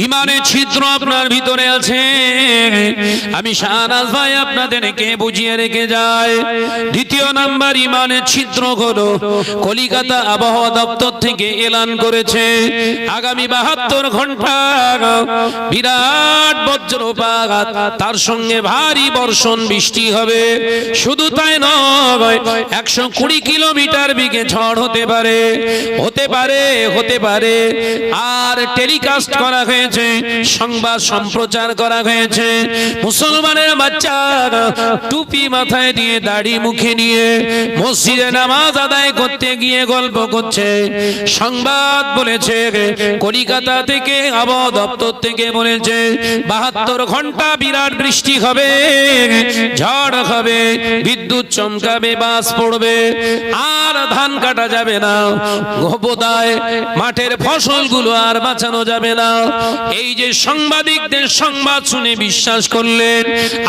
ইমানের ছিদ্র আপনার ভিতরে আছে। আমি শাহনাজ ভাই আপনাদেরকে বুঝিয়ে রেখে যাই। দ্বিতীয় নাম্বার ইমানের ছিদ্র হলো কলিকাতা আবহাওয়া দপ্তর থেকে এলান করেছে আগামী 72 ঘন্টা বিরাট বজ্রপাত, তার সঙ্গে ভারী বর্ষণ বৃষ্টি হবে। শুধু তাই নয়, 120 কিলোমিটার বেগে ঝড় হতে পারে, হতে পারে, হতে পারে। আর টেলিকাস্ট করা হয়েছে, সংবাদ সম্প্রচার করা হয়েছে। মুসলমানের বাচ্চারা টুপি মাথায় দিয়ে দাড়ি মুখে নিয়ে মসজিদে নামাজ আদায় করতে গিয়ে গল্প করছে। সংবাদ বলেছে, কলিকাতা থেকে আবহাওয়া দপ্তর থেকে বলেছে 72 ঘন্টা বিরাট বৃষ্টি হবে, ঝড় হবে, বিদ্যুৎ চমকাবে, বাস পড়বে, আর ধান কাটা যাবে না, গোবদায় মাঠের ফসলগুলো আর বাঁচানো যাবে না। এই যে সাংবাদিকদের সংবাদ শুনে বিশ্বাস করলেন,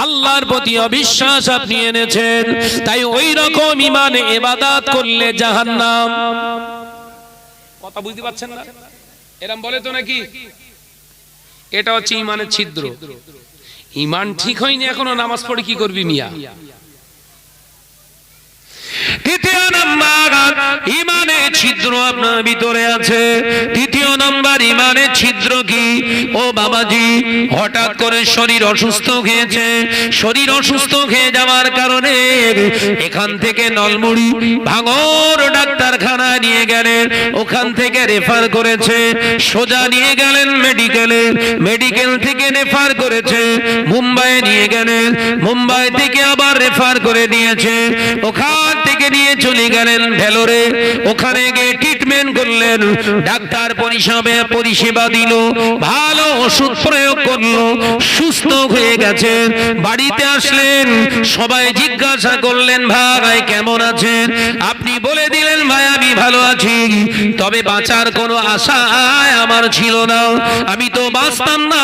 আল্লাহর প্রতি অবিশ্বাস আপনি এনেছেন। তাই ওই রকম ইমানে ইবাদত করলে জাহান্নাম। কথা বুঝতে পারছেন না? এরকম বলে তো নাকি? এটা হচ্ছে ইমানের ছিদ্র। ইমান ঠিক হয়নি এখনো, নামাজ পড়ে কি করবি মিয়া? তৃতীয় নাম্বার ইমানের ছিদ্র আপনার ভিতরে আছে। তৃতীয় নাম্বার ইমানের ছিদ্র কি? ও বাবাজি, হঠাৎ করে শরীর অসুস্থ হয়েছে, শরীর অসুস্থ হয়ে যাওয়ার কারণে এখান থেকে নলমুড়ি ভাঙর ডাক্তারখানায় নিয়ে গেলেন, ওখান থেকে রেফার করেছে, সোজা নিয়ে গেলেন মেডিকেলে, মেডিকেল থেকে রেফার করেছে মুম্বাই নিয়ে গেলেন, মুম্বাই থেকে আবার রেফার করে দিয়েছে, ওখান থেকে নিয়ে চলে গেলেন ভেলোরে, ওখানে গিয়ে ট্রিটমেন্ট করলেন, ডাক্তার পরিষেবা দিল, ভালো ওষুধ প্রয়োগ করলো, সুস্থ হয়ে গেছেন। বাড়িতে আসলেন, সবাই জিজ্ঞাসা করলেন ভাই কেমন আছেন? আপনি বলে দিলেন ভাই আমি ভালো আছি, তবে বাঁচার কোনো আশা আমার ছিল না, আমি তো বাঁচতাম না,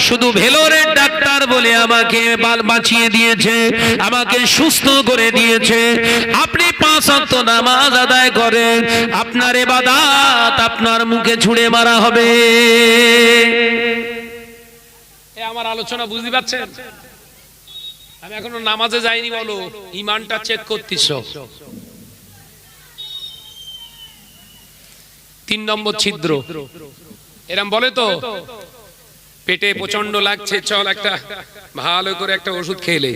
শুধু ভেলোরের ডাক্তার বলে আমাকে বাঁচিয়ে দিয়েছে, আমাকে সুস্থ করে দিয়েছে। আপনি 5 ওয়াক্ত নামাজ আদায় করেন, আপনার ইবাদত আপনার মুখে ছুঁড়ে মারা হবে। আমার আলোচনা বুঝতে পারছেন? আমি এখনো নামাজে যাইনি, বলো ইমানটা চেক করতেছ। 3 নম্বর ছিদ্র এরম বলে তো, পেটে প্রচন্ড লাগছে, চল একটা ভালো করে একটা ওষুধ খেলে,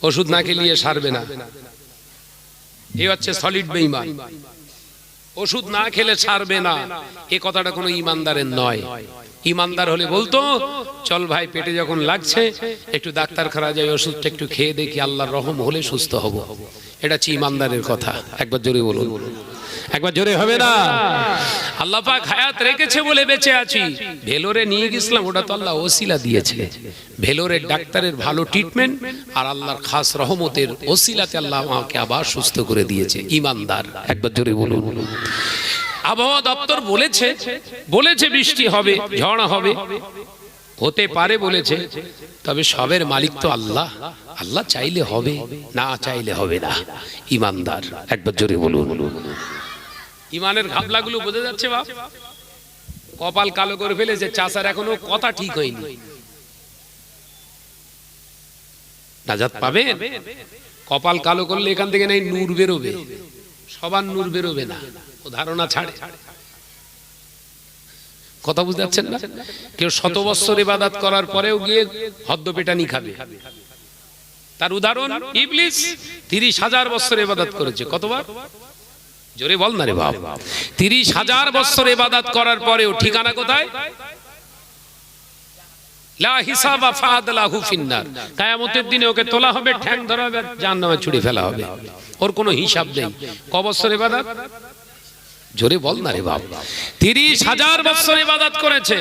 ওষুধ না খেলে সারবে না। এই হচ্ছে সলিড বেঈমান। ওষুধ না খেলে ছাড়বে না, এই কথাটা কোনো ইমানদারের নয়। ইমানদার হলে বলতো চল ভাই পেটে যখন লাগছে একটু ডাক্তারখানা যাই, ওষুধটা একটু খেয়ে দেখি, আল্লাহর রহম হলে সুস্থ হব। এটা হচ্ছে ইমানদারের কথা। একবার জোরে বলুন, একবার জোরে হবে না? আল্লাহ পাক হায়াত রেখেছে বলে বেঁচে আছি। ভেলোরে নিয়ে গেছিলাম, ওটা তো আল্লাহ ওসিলা দিয়েছে। ভেলোরের ডাক্তারের ভালো ট্রিটমেন্ট আর আল্লাহর খাস রহমতের ওসিলাতে আল্লাহ আমাকে আবার সুস্থ করে দিয়েছে। ইমানদার। একবার জোরে বলুন। আবহাওয়া দপ্তর বলেছে বৃষ্টি হবে, ঝড় হবে, হতে পারে বলেছে, তবে সবের মালিক তো আল্লাহ। আল্লাহ চাইলে হবে, না চাইলে হবে না। ইমানদার। একবার জোরে বলুন। ইমানের ঘাবলাগুলো বোঝা যাচ্ছে বাপ? কপাল কালো করে ফেলেছে চাচার, এখনো কথা ঠিক হয়নি। নাজাত পাবে? কপাল কালো করলে এখান থেকে নাই নূর বেরোবে, সবার নূর বেরোবে না, ও ধারণা ছাড়ে। কথা বুঝতে পারছেন না? কেউ 100 বছর ইবাদত করার পরেও গিয়ে হদ্দপেটানি খাবে। তার উদাহরণ ইবলিস 30,000 বছর ইবাদত করেছে। কতবার? জোরে বল না রে বাপ। 30,000 বছর ইবাদত করার পরেও ঠিকানা কোথায়? লা হিসাবা ফাদলাহু ফিন্নার। কিয়ামতের দিনে ওকে তোলা হবে, ঠ্যাং ধরা হবে, জাহান্নামে ছুঁড়ে ফেলা হবে। ওর কোনো হিসাব নেই। ক বছর ইবাদত? জোরে বল না রে বাপ। 30,000 বছর ইবাদত করেছে।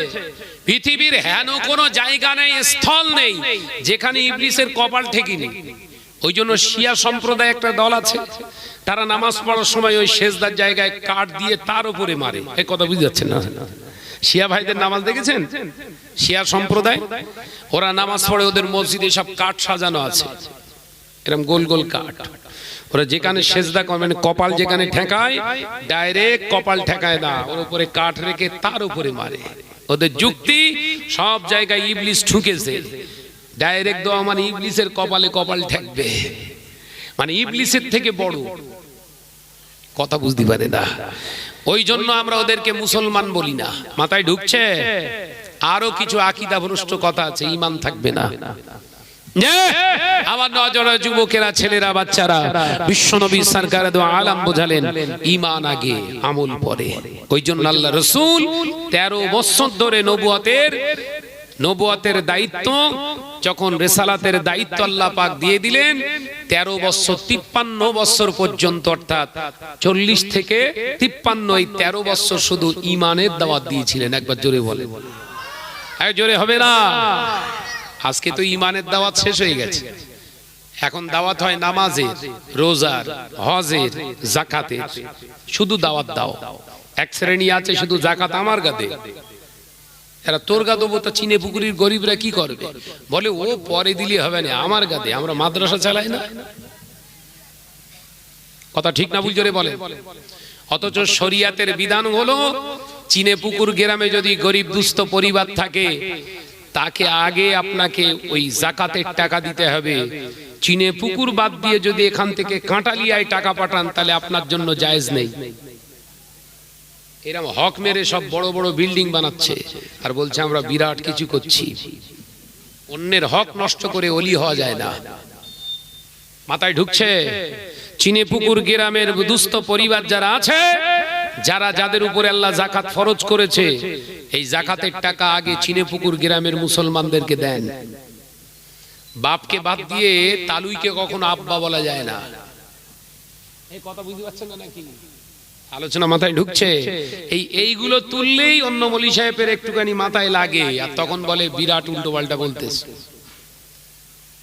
পৃথিবীর হেন কোনো জায়গা নেই, স্থল নেই যেখানে ইবলিসের কপাল ঠেকেনি। ওই জন্য শিয়া সম্প্রদায় একটা দল আছে, তারা নামাজ পড়ার সময় ওই সেজদার জায়গায় কাঠ দিয়ে তার উপরে মারে। এই কথা বুঝতে যাচ্ছেন না? শিয়া ভাইদের নামাজ দেখেছেন? শিয়া সম্প্রদায় ওরা নামাজ পড়ে, ওদের মসজিদে সব কাঠ সাজানো আছে, এরকম গোল গোল কাঠ। ওরা যেখানে সেজদা করবেন, কপাল যেখানে ঠেকায়, ডাইরেক্ট কপাল ঠেকায় না, ওর উপরে কাঠ রেখে তার উপরে মারে। ওদের যুক্তি সব জায়গায় ইবলিস ঠুকেছে। ডাইরেক্ট দেওয়া মানে ইবলিসের কপালে কপাল ঠেকবে, মানে ইবলিসের থেকে বড় কথা বুঝতে পারে না। ওই জন্য আমরা ওদেরকে মুসলমান বলি না। মাথায় ঢুকছে? আরো কিছু আকীদা ভ্রষ্ট কথা আছে, ঈমান থাকবে না। আমার নজরের যুবকেরা, ছেলেরা, বাচ্চারা, বিশ্বনবী সরকার দো আলম বোঝালেন ঈমান আগে আমল পরে। ওই জন্য আল্লাহ রাসূল 13 বছর ধরে নবুয়তের দায়িত্ব, যখন রিসালাতের দায়িত্ব আল্লাহ পাক দিয়ে দিলেন, 13 বছর 53 বছর পর্যন্ত, অর্থাৎ 40 থেকে 53, এই 13 বছর শুধু ঈমানের দাওয়াত দিয়েছিলেন। একবার জোরে বলে, জোরে হবে না? আজকে তো ঈমানের দাওয়াত শেষ হয়ে গেছে, এখন দাওয়াত হয় নামাজের, রোজার, হজের, যাকাতের। শুধু দাওয়াত দাও। এক শ্রেণী আছে শুধু যাকাত আমার গাদে, এরা তোর গা দেবো, তা চিনে পুকুরির গরিবরা কি করবে? বলে ও পরে দিলে হবে না, আমার গাদে, আমরা মাদ্রাসা চালাই না। কথা ঠিক না ভুল জোরে বলে? অথচ শরিয়াতের বিধান হলো চিনে পুকুর গ্রামে যদি গরিব দুস্থ পরিবার থাকে, তাকে আগে আপনাকে ওই যাকাতের টাকা দিতে হবে। চিনে পুকুর বাদ দিয়ে যদি এখান থেকে কাঁটালিয়ায় টাকা পাঠান, তাহলে আপনার জন্য জায়েজ নেই। এরকম হক মেরে সব বড় বড় বিল্ডিং বানাচ্ছে আর বলছে আমরা বিরাট কিছু করছি। অন্যের হক নষ্ট করে ওলি হওয়া যায় না। মাথায় ঢুকছে? চিনে পুকুর গ্রামের দুস্থ পরিবার যারা আছে, যাদের উপরে আল্লাহ যাকাত ফরজ করেছে, এই যাকাতের টাকা আগে চিনে পুকুর গ্রামের মুসলমানদেরকে দেন। বাপকে বাদ দিয়ে তালুইকে কখনো আব্বা বলা যায় না। এই কথা বুঝতে পারছেন না নাকি? আলোচনা মাথায় ঢুকছে? এইগুলো তুললেই অন্য মৌলী সাহেবের একটুখানি মাথায় লাগে, আর তখন বলে বিরাট উল্টো পাল্টা বলতেছে।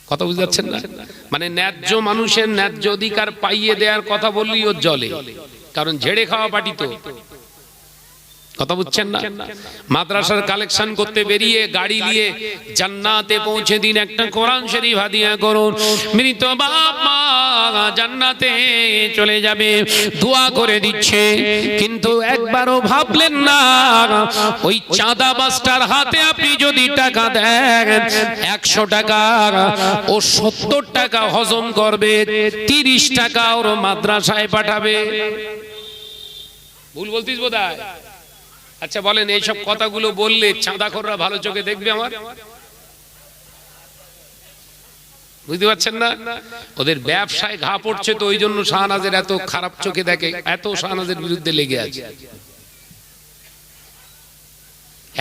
কথা বুঝতে পারছেন না? মানে ন্যায্য মানুষের ন্যায্য অধিকার পাইয়ে দেওয়ার কথা বললেই ওর জলে, কারণ ঝেড়ে খাওয়া পার্টি তো। কথা বুঝছেন না? মাদ্রাসার কালেকশন করতে বেরিয়ে গাড়ি নিয়ে জান্নাতে পৌঁছে দিন, একটা কোরআন শরীফ হাদিয়া করুন, মৃত বাপ মা জান্নাতে চলে যাবে, দোয়া করে দিচ্ছে। কিন্তু একবারও ভাবলেন না ওই চাঁদা বাসটার হাতে আপনি যদি টাকা দেন, 100 টাকা ও 70 টাকা হজম করবে, 30 টাকা ওর মাদ্রাসায় পাঠাবে। ভুল বলতিস বোধহয়? আচ্ছা বলেন, এইসব কথাগুলো বললে চাঁদাখোররা ভালো চোখে দেখবে আমার? বুঝতে পারছেন না? ওদের ব্যবসায় ঘা পড়ছে, তো ওই জন্য শাহনাজের এত খারাপ চোখে দেখে, এত শাহনাজের বিরুদ্ধে লেগে আছে।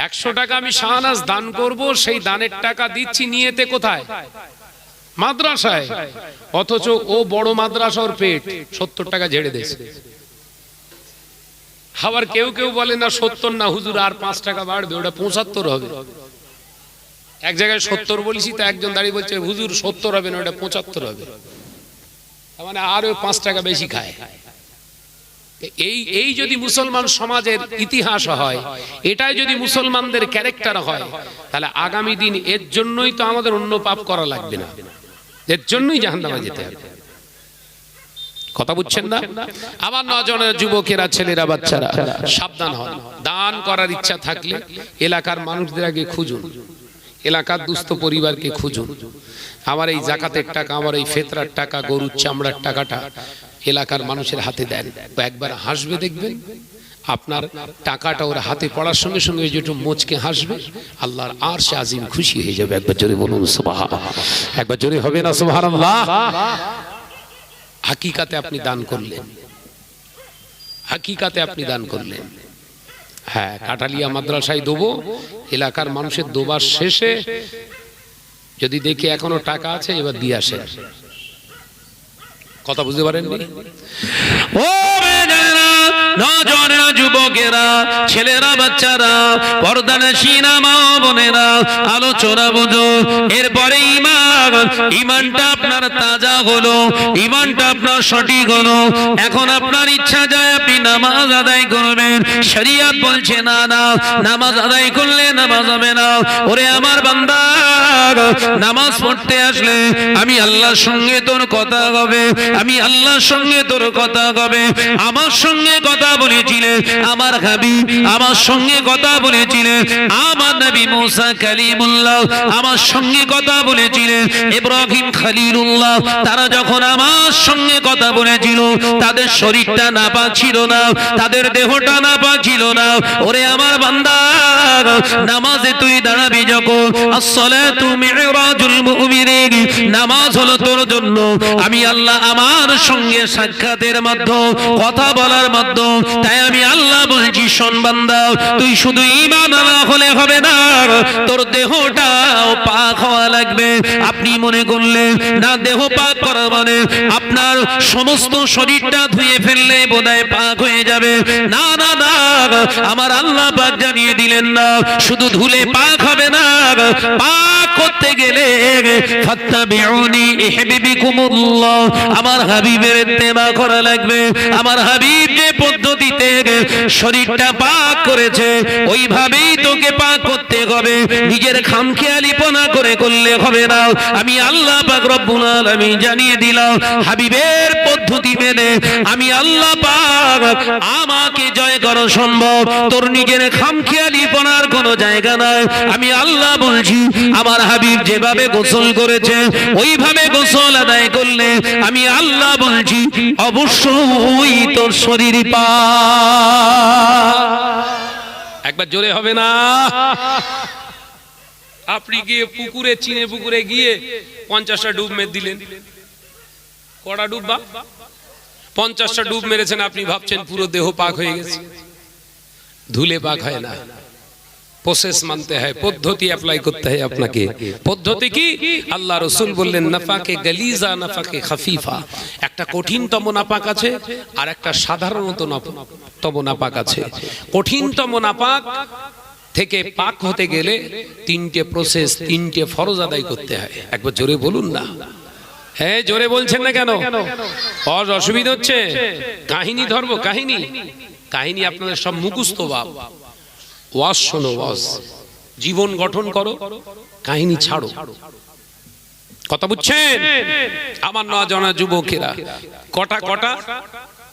100 টাকা আমি শাহনাজ দান করব, সেই দানের টাকা দিচ্ছি নিয়েতে কোথায়? মাদ্রাসায়। অথচ ও বড় মাদ্রাসার পেট 70 টাকা ঝেড়ে দিয়েছে। আবার কেউ কেউ বলে না 70 না হুজুর, আর 5 টাকা বাড়বে, ওটা 75 হবে। এক জায়গায় 70 বলেছি, তো একজন দাঁড়িয়ে বলছে হুজুর 70 হবে না, ওটা 75 হবে। মানে আরো 5 টাকা বেশি খায়। এই যদি মুসলমান সমাজের ইতিহাস হয়, এটাই যদি মুসলমানদের ক্যারেক্টার হয়, তাহলে আগামী দিন এর জন্যই তো আমাদের অন্য পাপ করা লাগবে না, এর জন্যই জাহান্নামে যেতে হবে। কথা বুঝছেন না? আমার নজনের যুবকেরা, ছেলেরা, বাচ্চারা, সাবধান হন। দান করার ইচ্ছা থাকলে এলাকার মানুষদের আগে খুঁজুন, এলাকার দুস্থ পরিবারকে খুঁজুন। আমার এই যাকাতের টাকা, আমার এই ফেতরার টাকা, গরুর চামড়ার টাকাটা এলাকার মানুষের হাতে দেন, তো একবার হাসবে, দেখবেন আপনার টাকাটা ওর হাতে পড়ার সঙ্গে সঙ্গে যেটু মোচকে হাসবে, আল্লাহর আরশে আজিম খুশি হয়ে যাবে। একবার জোরে বলুন সুবহানাল্লাহ। একবার জোরে হবে না সুবহানাল্লাহ? হাকিকাতে আপনি দান করলেন, হাকিকাতে আপনি দান করলেন। হ্যাঁ, কাটালিয়া মাদ্রাসায় দেবো, এলাকার মানুষের দোবার শেষে যদি দেখি এখনো টাকা আছে, এবার দিয়ে আসে। কথা বুঝতে পারেননি? ও নজরের যুবকেরা, ছেলেরা, বাচ্চারা, পর্দানশীনা মা বোনেরা, আলোচনা বুঝো। এরপরে ঈমানটা আপনার তাজা হলো, ঈমানটা আপনার সঠিক হলো। এখন আপনার ইচ্ছা যায় আপনি নামাজ আদায় করবেন, শরীয়ত বলছে না, না নামাজ আদায় করলে নামাজ হবে না। ওরে আমার বান্দা, নামাজ পড়তে আসলে আমি আল্লাহর সঙ্গে তোর কথা হবে, আমি আল্লাহর সঙ্গে তোর কথা হবে, আমার সঙ্গে কথা কথা বলেছিলেন, আমার হাবিব আমার সঙ্গে কথা বলেছিলেন, আমার নবী মুসা কালিমুল্লাহ আমার সঙ্গে কথা বলেছিলেন, ইব্রাহিম খলিলুল্লাহ তারা যখন আমার সঙ্গে কথা বলেছিল তাদের শরীরটা নাপাক ছিল না, তাদের দেহটা নাপাক ছিল না। ওরে আমার বান্দা, নামাজে তুই দাঁড়াবি যখন, আসসালাতু মিরাজুল মুমিনিন, নামাজ হলো তোর জন্য আমি আল্লাহ আমার সঙ্গে সাক্ষাতের মাধ্যম, কথা বলার মাধ্যম। তাই আমি আল্লাহ বলছি, শোন বান্দা, তুই শুধু ঈমান আনা হলে হবে না, তোর দেহটাও পাক হওয়া লাগবে। আপনি মনে করলেন না দেহ পাক করা মানে আপনার সমস্ত শরীরটা ধুয়ে ফেললে বোধহয় পাক হয়ে যাবে। না না না, আমার আল্লাহ পাক জানিয়ে দিলেন না শুধু ধুলে পাক হবে না, পাক করতে গেলে ফাত্তাবিউনি ইহবিবিকুমুল্লাহ, আমার হাবিবের ইত্তেবা করা লাগবে। আমার হাবিব যে পদ্ধতিতে শরীরটা পাক করেছে ওইভাবেই তোকে পাক করতে হবে। নিজের খামখেয়ালিপনা করে করলে হবে না। আমি আল্লাহ পাক রব্বুল আলামিন জানিয়ে দিলাম, হাবিবের পদ্ধতি মেনে আমি আল্লাহ পাক আমাকে জয় করা সম্ভব। তোর নিজের খামখেয়ালিপনার কোনো জায়গা নাই। আমি আল্লাহ বলছি, আমার হাবিব যেভাবে গোসল করেছে ওইভাবে গোসল আদায় করলে আমি আল্লাহ বলছি অবশ্যই তোর শরীর পাক। একবার জোরে হবে না? আপনি গিয়ে পুকুরে, চিনে পুকুরে গিয়ে 50টা ডুব মেরে দিলেন। কটা ডুব? 50টা ডুব মেরেছেন, আপনি ভাবছেন পুরো দেহ পাক হয়ে গেছে। ধুলে পাক হয় না, প্রসেস মানতে হয়, পদ্ধতি অ্যাপ্লাই করতে হয় আপনাকে। পদ্ধতি কি? আল্লাহ রাসূল বললেন নাফাকে গালিজা, নাফাকে খাফিফা। একটা কঠিনতম নাপাক আছে আর একটা সাধারণতম নাপাক আছে। কঠিনতম নাপাক থেকে পাক হতে গেলে 3টে প্রসেস, 3টে ফরজ আদায় করতে হয়। একবার জোরে বলুন না। হ্যাঁ, জোরে বলছেন না কেন? অসুবিধা হচ্ছে? কাহিনী ধরবো? কাহিনী আপনাদের সব মুখস্থ বাপ। ওয়াজ শোনো, ওয়াজ জীবন গঠন করো, কাহিনী ছাড়ো। কথা বুঝছেন আমার নওজোয়ান যুবকেরা? কটা?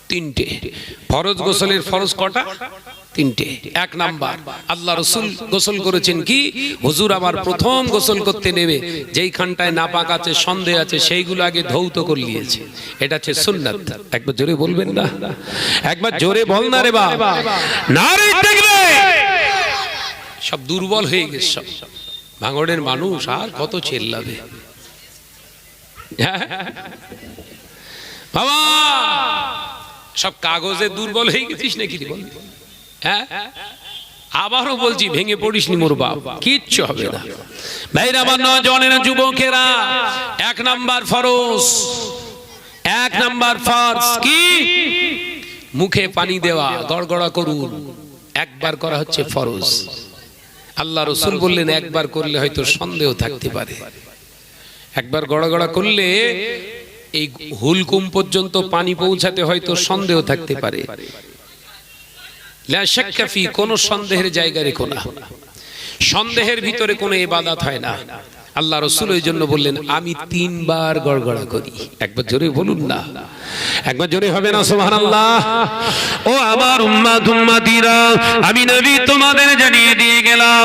3টে। ফরজ গোসলের ফরজ কটা? 3টে। 1 নাম্বার, আল্লাহ রাসূল গোসল করেছেন কি? হুজুর আমার প্রথম গোসল করতে নেবে যেইখানটায় নাপাক আছে, সন্দেহ আছে, সেইগুলো আগে ধৌত করে নিয়েছে। এটা হচ্ছে সুন্নাত। একবার জোরে বলবেন না? একবার জোরে বল না রে বাবা। নারে তাকবীর! সব দুর্বল হয়ে গেছে, সব ভাঙড়ের মানুষ আর কত চেল্লাবে বাবা। সব কাগজে দুর্বল হয়ে গেছিস নাকি? হ্যাঁ, আবারও বলছি, ভেঙে পড়িস নি মোর বাপ, কিচ্ছু হবে না। ভাইরা আমার নওজোয়ানেরা, যুবকেরা, 1 নাম্বার ফরজ, 1 নাম্বার ফরজ কি? মুখে পানি দেওয়া, গড়গড়া করুন। একবার করা হচ্ছে ফরজ। আল্লাহ রাসূল বললেন একবার করলে হয়তো সন্দেহ থাকতে পারে। একবার গড়গড়া করলে এই হুলকুম পর্যন্ত পানি পৌঁছাতে হয়তো সন্দেহ থাকতে পারে। লা শাক্কা ফি, কোন সন্দেহের জায়গা রেখো না। সন্দেহের ভিতরে কোনো ইবাদত হয় না। আল্লাহ রাসূল ওই জন্য বললেন আমি 3 বার গড়গড়া করি। একবার জোরে বলুন না? একবার জোরে হবে না? সুবহানাল্লাহ। ও আমার উম্মত উম্মতিরা, আমি নবী তোমাদের জানিয়ে দিয়ে গেলাম,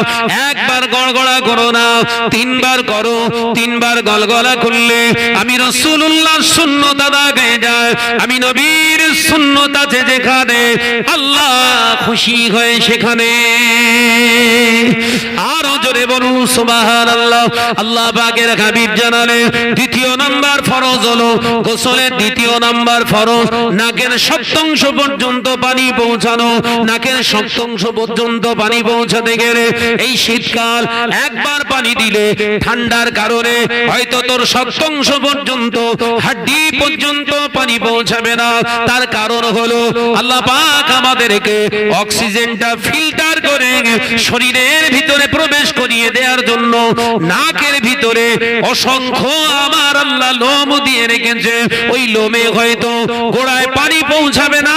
একবার গড়গড়া করো না, 3 বার করো। 3 বার গলগলা করলে আমি রাসূলুল্লাহর সুন্নাত আদায় হয়ে যায়। আমি নবীর সুন্নাত আছে যেখানে, আল্লাহ খুশি হয় সেখানে। আরো জোরে বলুন সুবহানাল্লাহ। আল্লাহ পাকের হাবিব জানালেন 2য় নাম্বার ফরজ হলো গোসলের 2য় নাম্বার ফরজ নাকের সপ্তাংশ পর্যন্ত পানি পৌঁছানো। নাকের সপ্তাংশ পর্যন্ত পানি পৌঁছাতে গেলে এই শীতকাল একবার পানি দিলে ঠান্ডার কারণে হয়তো তোর সপ্তাংশ পর্যন্ত, হাড্ডি পর্যন্ত পানি পৌঁছাবে না। তার কারণ হলো আল্লাহ পাক আমাদেরকে অক্সিজেনটা ফিল্টার করে শরীরের ভিতরে প্রবেশ করিয়ে দেওয়ার জন্য নাকের ভিতরে অসংখ্য আমার আল্লাহ লোম দিয়ে রেখেছে। ওই লোমে হয়তো গোড়ায় পানি পৌঁছাবে না।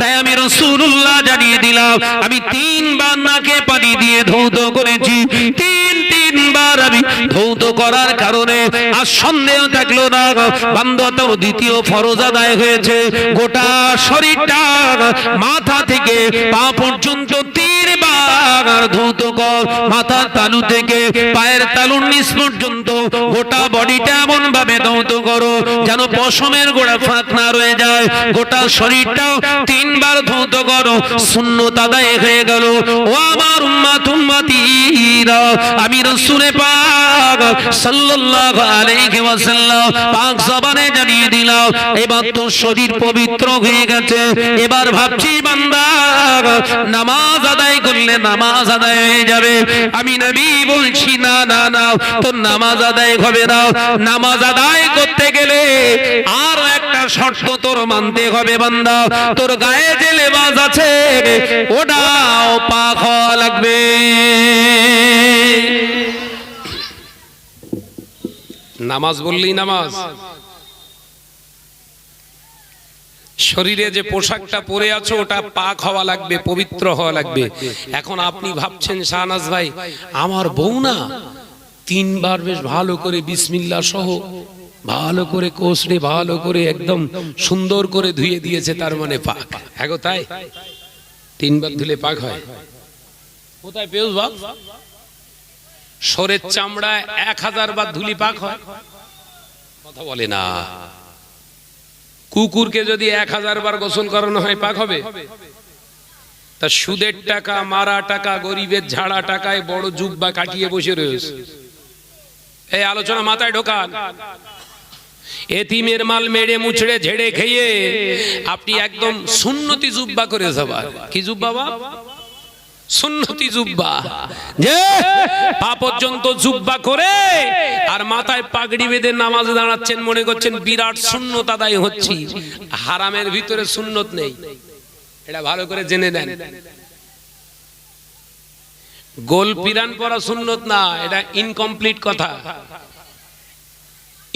তাই আমি রাসূলুল্লাহ জানিয়ে দিলাম, আমি 3 বার নাকে পানি দিয়ে ধৌত করেছি। 3 বার আমি ধৌত করার কারণে আর সন্দেহ থাকলো না বান্দা তোর দ্বিতীয় ফরজ আদায় হয়েছে। গোটা শরীরটা মাথা থেকে পা পর্যন্ত 3 বার ধৌত কর। মাথার তালু থেকে পায়ের তালুর নিচ পর্যন্ত গোটা বডিটা এমন ভাবে ধৌত করো যেন পশমের গোড়া ফাঁক না রয়ে যায়। গোটা শরীরটাও 3 বার ধৌত করো। সুন্নত আদায় হয়ে গেল। ও আমার উম্মত উম্মতিরা, আমি রাসূল পাক সাল্লাল্লাহু আলাইহি ওয়াসাল্লাম পাক জবানে জানিয়ে দিলাম এবার তো শরীর পবিত্র হয়ে গেছে। এবার ভাবছি বান্দা নামাজ আদায় করলে নামাজ আদায় হয়ে যাবে। আমি নবী বলছি না না না, তোর নামাজ আদায় হবে না। নামাজ আদায় করতে গেলে আর একটা শর্ত তোর মানতে হবে বান্দা, তোর গায়ে যে লেবাস আছে ওটাও পাক হওয়া লাগবে। নামাজ বললেই নামাজ, শরীরে যে পোশাকটা পরে আছো ওটা পাক হওয়া লাগবে, পবিত্র হওয়া লাগবে। এখন আপনি ভাবছেন শাহনাজ ভাই আমার বউ না 3 বার বেশ ভালো করে বিসমিল্লাহ সহ ভালো করে কোসড়ে ভালো করে একদম সুন্দর করে ধুয়ে দিয়েছে, তার মানে পাক। হ্যাঁ গো তাই, 3 বার ধুলে পাক হয়? কোথায় পেউস বাপ? শরীরের চামড়ায় 1000 বার ধুলি পাক হয়? কথা বলে না। কুকুরকে যদি 1000 বার গোসল করানো হয় পাক হবে? তা সুদের টাকা, মারা টাকা, গরিবের ঝাড়া টাকায় বড় জুব্বা কাটিয়ে বসে রয়েছে। এই আলোচনা মাথায় ঢোকান। এতিমের মাল মেরে মুছড়ে ঝেড়ে খেয়ে আপনি একদম সুন্নতি জুব্বা করে যাবার। কি জুব্বা বাপ? সুন্নতি জুব্বা, যে পা পর্যন্ত জুব্বা করে আর মাথায় পাগড়ি বেঁধে নামাজে দাঁড়াচ্ছেন, মনে করছেন বিরাট সুন্নত আদায় হচ্ছে। হারামের ভিতরে সুন্নত নেই, এটা ভালো করে জেনে নেন। গোল পিরান পরা সুন্নত না, এটা ইনকমপ্লিট কথা,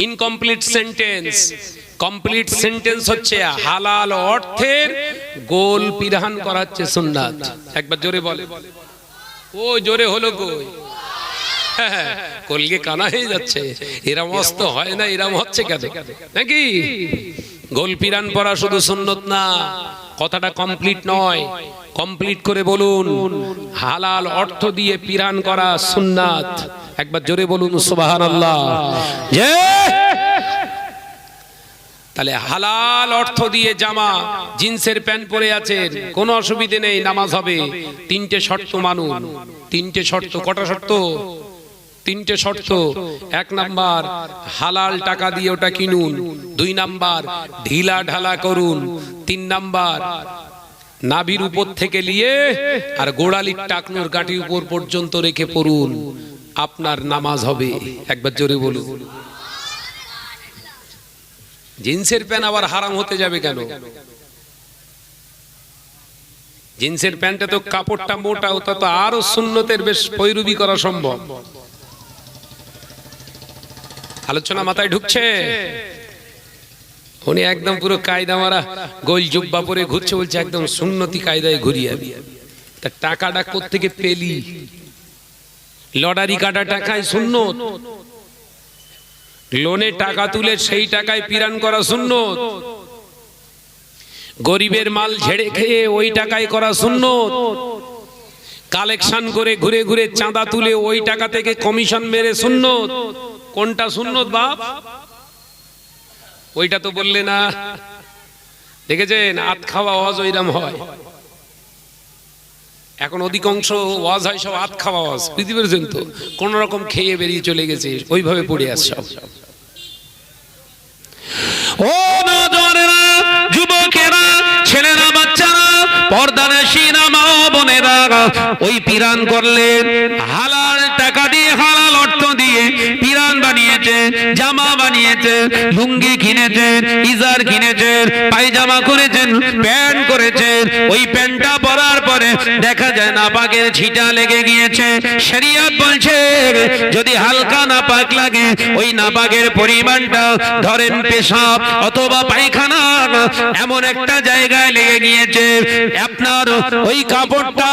ইনকমপ্লিট সেন্টেন্স। কমপ্লিট সেন্টেন্স হচ্ছে হালাল অর্থের গোল পিরান করা হচ্ছে সুন্নাত। একবার জোরে বলে। ও জোরে হলো কই? কলকে কানা হয়ে যাচ্ছে। এরা মস্ত হয় না, এরা হচ্ছে কেন নাকি? গোল পিরান পরা শুধু সুন্নত না, কথাটা কমপ্লিট নয়। কমপ্লিট করে বলুন হালাল অর্থ দিয়ে পিরান করা সুন্নাত। একবার জোরে বলুন সুবহানাল্লাহ। যে তাহলে হালাল অর্থ দিয়ে জামা, জিন্সের প্যান্ট পরে আছেন, কোনো অসুবিধে নেই, নামাজ হবে। 3টে শর্ত মানুন। 3টে শর্ত। কটা শর্ত? 3টে শর্ত। 1 নাম্বার হালাল টাকা দিয়ে ওটা কিনুন। 2 নাম্বার ঢিলা ঢালা করুন। 3 নাম্বার নাভির উপর থেকে নিয়ে আর গোড়ালির টাকনোর গাঁটির উপর পর্যন্ত রেখে পড়ুন, আপনার নামাজ হবে। একবার জোরে বলুন। জিন্সের প্যান্ট আবার হারাম হতে যাবে কেন? জিন্সের প্যান্টে তো কাপড়টা মোটা, ওটা তো আরো সুন্নতের বেশ পৈরবি করা সম্ভব। আলোচনা মাথায় ঢুকছে? উনি একদম পুরো কায়দা মারা গোল জুব্বা পরে ঘুরছে, বলছে একদম সুন্নতি কায়দায় ঘুরিয়ে। তা টাকাটা কোত্থেকে পেলি? লটারি কাটা টাকায় সুন্নত, লোনে টাকা তুলে সেই টাকায় পিরান করা সুন্নত, গরিবের মাল ঝেড়ে খেয়ে ওই টাকায় করা সুন্নত, কালেকশন করে ঘুরে ঘুরে চাঁদা তুলে ওই টাকা থেকে কমিশন মেরে সুন্নত। কোনটা সুন্নত বাপ? ওইটা তো বললে না। দেখেছেন আত খাওয়া ওয়াজ ওইরাম হয়। এখন অধিকাংশ ওয়াজ হয় সব আত খাওয়া ওয়াজ, বুঝতে পেরেছেন তো? কোন রকম খেয়ে বেরিয়ে চলে গেছে, ওইভাবে পড়ে আসছে সব। ও নওজওয়ানেরা, যুবকেরা, ছেলেরা, বাচ্চারা, পর্দানশীরা, মা বোনেরা, ওই পিরান করলেন হালাল টাকা দিয়ে, হালাল অর্থ দিয়ে পিরান বানিয়েছে, জামা বানিয়েছে, লুঙ্গি কিনেছেন, ইজার কিনেছেন, পায়জামা করেছেন, প্যান্ট করেছেন। ওই প্যান্টটা পরার পরে দেখা যায় নাপাকের ছিটা লেগে গিয়েছে। শরীয়ত বলছে যদি হালকা নাপাক লাগে, ওই নাপাকের পরিমাণটা ধরেন পেশাব অথবা পায়খানা এমন একটা জায়গায় লেগে গিয়েছে, আপনার ওই কাপড়টা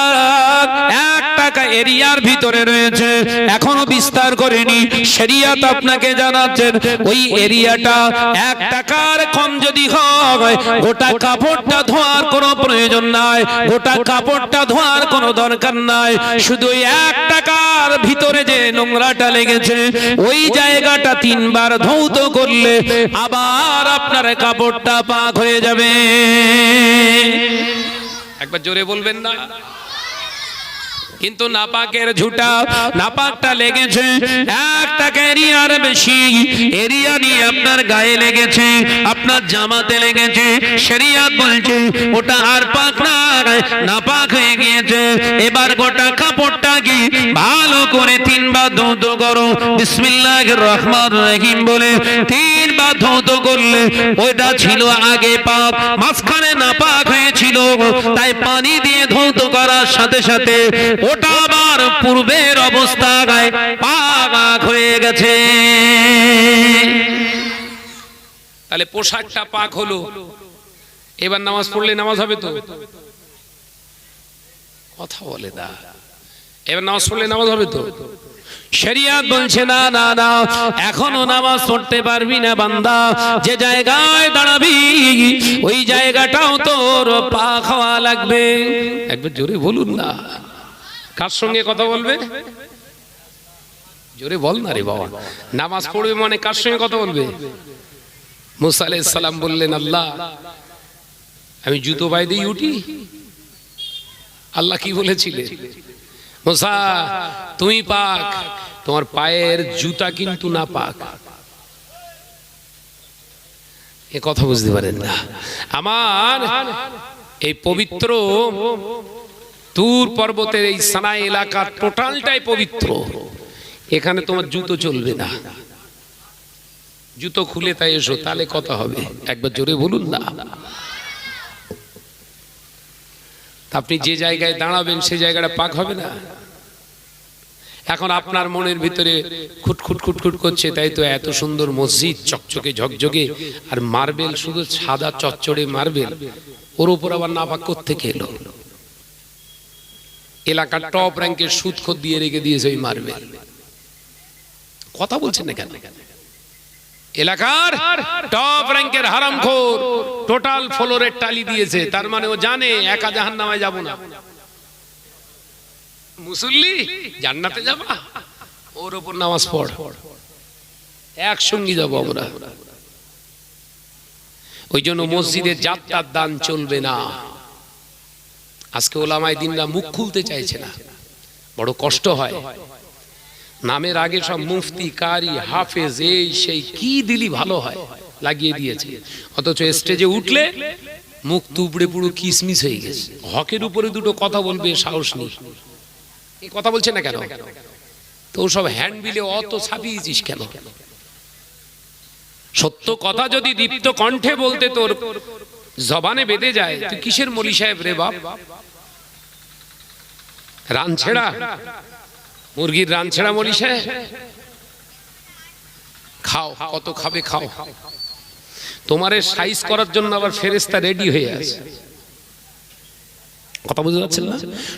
একটা টাকা এরিয়ার ভিতরে রয়েছে, এখনো বিস্তার করেনি। শরিয়ত আপনাকে জানাচ্ছেন ওই এরিয়াটা 1 টাকার কম যদি হয়, গোটা কাপড়টা ধোয়ার কোনো প্রয়োজন নাই, গোটা কাপড়টা ধোয়ার কোনো দরকার নাই। শুধু 1 টাকার ভিতরে যে নোংরাটা লেগেছে ওই জায়গাটা 3 বার ধৌত করলে আবার আপনার কাপড়টা পাক হয়ে যাবে। একবার জোরে বলবেন না? কিন্তু নাপাকের ঝুটা, নাপাকটা লেগেছে 1 টাকা এরিয়ার বেশি, এরিয়া নিয়ে আপনার গায়ে লেগেছে, আপনার জামাতে লেগেছে, শরিয়ত বলছে ওটা আর পাক না, নাপাক হয়ে গিয়েছে। এবার গোটা কাপড়টাকে ভালো করে 3 বার ধৌত করো, বিসমিল্লাহির রহমানির রহিম বলে 3 বার ধৌত করলে ওটা ছিল আগে পাক, মাঝখানে নাপাক হয়েছিল, তাই পানি দিয়ে ধৌত করার সাথে সাথে ওটা আবার পূর্বের অবস্থায় পাক হয়ে গেছে। তাহলে পোশাকটা পাক হলো, এবার নামাজ পড়লে নামাজ হবে তো? কথা বলে না, এবার নামাজ পড়লে নামাজ হবে তো? শরিয়ত বলছে না না না, এখনো নামাজ পড়তে পারবি না বান্দা, যে জায়গায় দাঁড়াবি ওই জায়গাটাও তোর পাক হওয়া লাগবে। একবার জোরে বলুন না। কার সঙ্গে কথা বলবে? জোরে বল না রে বাবা। নামাজ পড়বে মানে কার সঙ্গে কথা বলবে? মুসা আলাইহিস সালাম বললেন, আল্লাহ আমি জুতো পায়ে দিয়ে উঠি? আল্লাহ কি বলেছিলেন? মুসা তুমি পাক, তোমার পায়ের জুতা কিন্তু না পাক। এ কথা বুঝতে পারেন না। আমার এই পবিত্র তুর পর্বতের এই সানাই এলাকা টোটালটাই পবিত্র, এখানে তোমার জুতো চলবে না। জুতো খুলে তাই এসো, তাহলে কথা হবে। একবার জোরে বলুন না। আপনি যে জায়গায় দাঁড়াবেন সেই জায়গাটা পাক হবে না। এখন আপনার মনের ভিতরে খুটখুট খুটখুট করছে, তাই তো এত সুন্দর মসজিদ চকচকে ঝকঝকে, আর মার্বেল শুধু সাদা চচ্চড়ে মার্বেল, ওর উপর আবার নাপাক কোত্থেকে এলো? এলাকার টপ র্যাঙ্কের সুদখোর দিয়ে রেখে দিয়েছে ওই মার্বেল। কথা বলছেন না কেন? এলাকার টপ র্যাঙ্কের হারামখোর টোটাল ফ্লোরের টালি দিয়েছে, তার মানে ও জানে একা জাহান্নামে যাব না। মুসল্লি জান্নাতে যাবা, ওর উপর নামাজ পড়, একসঙ্গে যাব আমরা। ওই জন্য মসজিদে যাত্রার দান চলবে না। আজকে ওলামায়ে দ্বীনরা মুখ খুলতে চাইছে না, বড় কষ্ট হয়। নামের আগে সব মুফতি, কারি, হাফেজ, এই সেই কি দিলি ভালো হয় লাগিয়ে দিয়েছে, অথচ স্টেজে উঠলে মুখ তুবড়ে পুরো কিসমিস হয়ে গেছে। হকের উপরে দুটো কথা বলবে সাহস নেই। এই কথা বলছে না কেন? তো সব হ্যান্ড বিলে অত ছাপিয়েছিস কেন? সত্য কথা যদি দীপ্ত কণ্ঠে বলতে তোর জবানে বেঁধে যায়, তুই কিসের মলি সাহেব রে বাপ? রান ছেড়া, মুরগির রান ছেড়া মলি সাহেব? খাও, কত খাবে খাও। তোমার সাইজ করার জন্য আবার ফেরেশতা রেডি হয়ে আছে। কথা বুঝতে পারছেন না?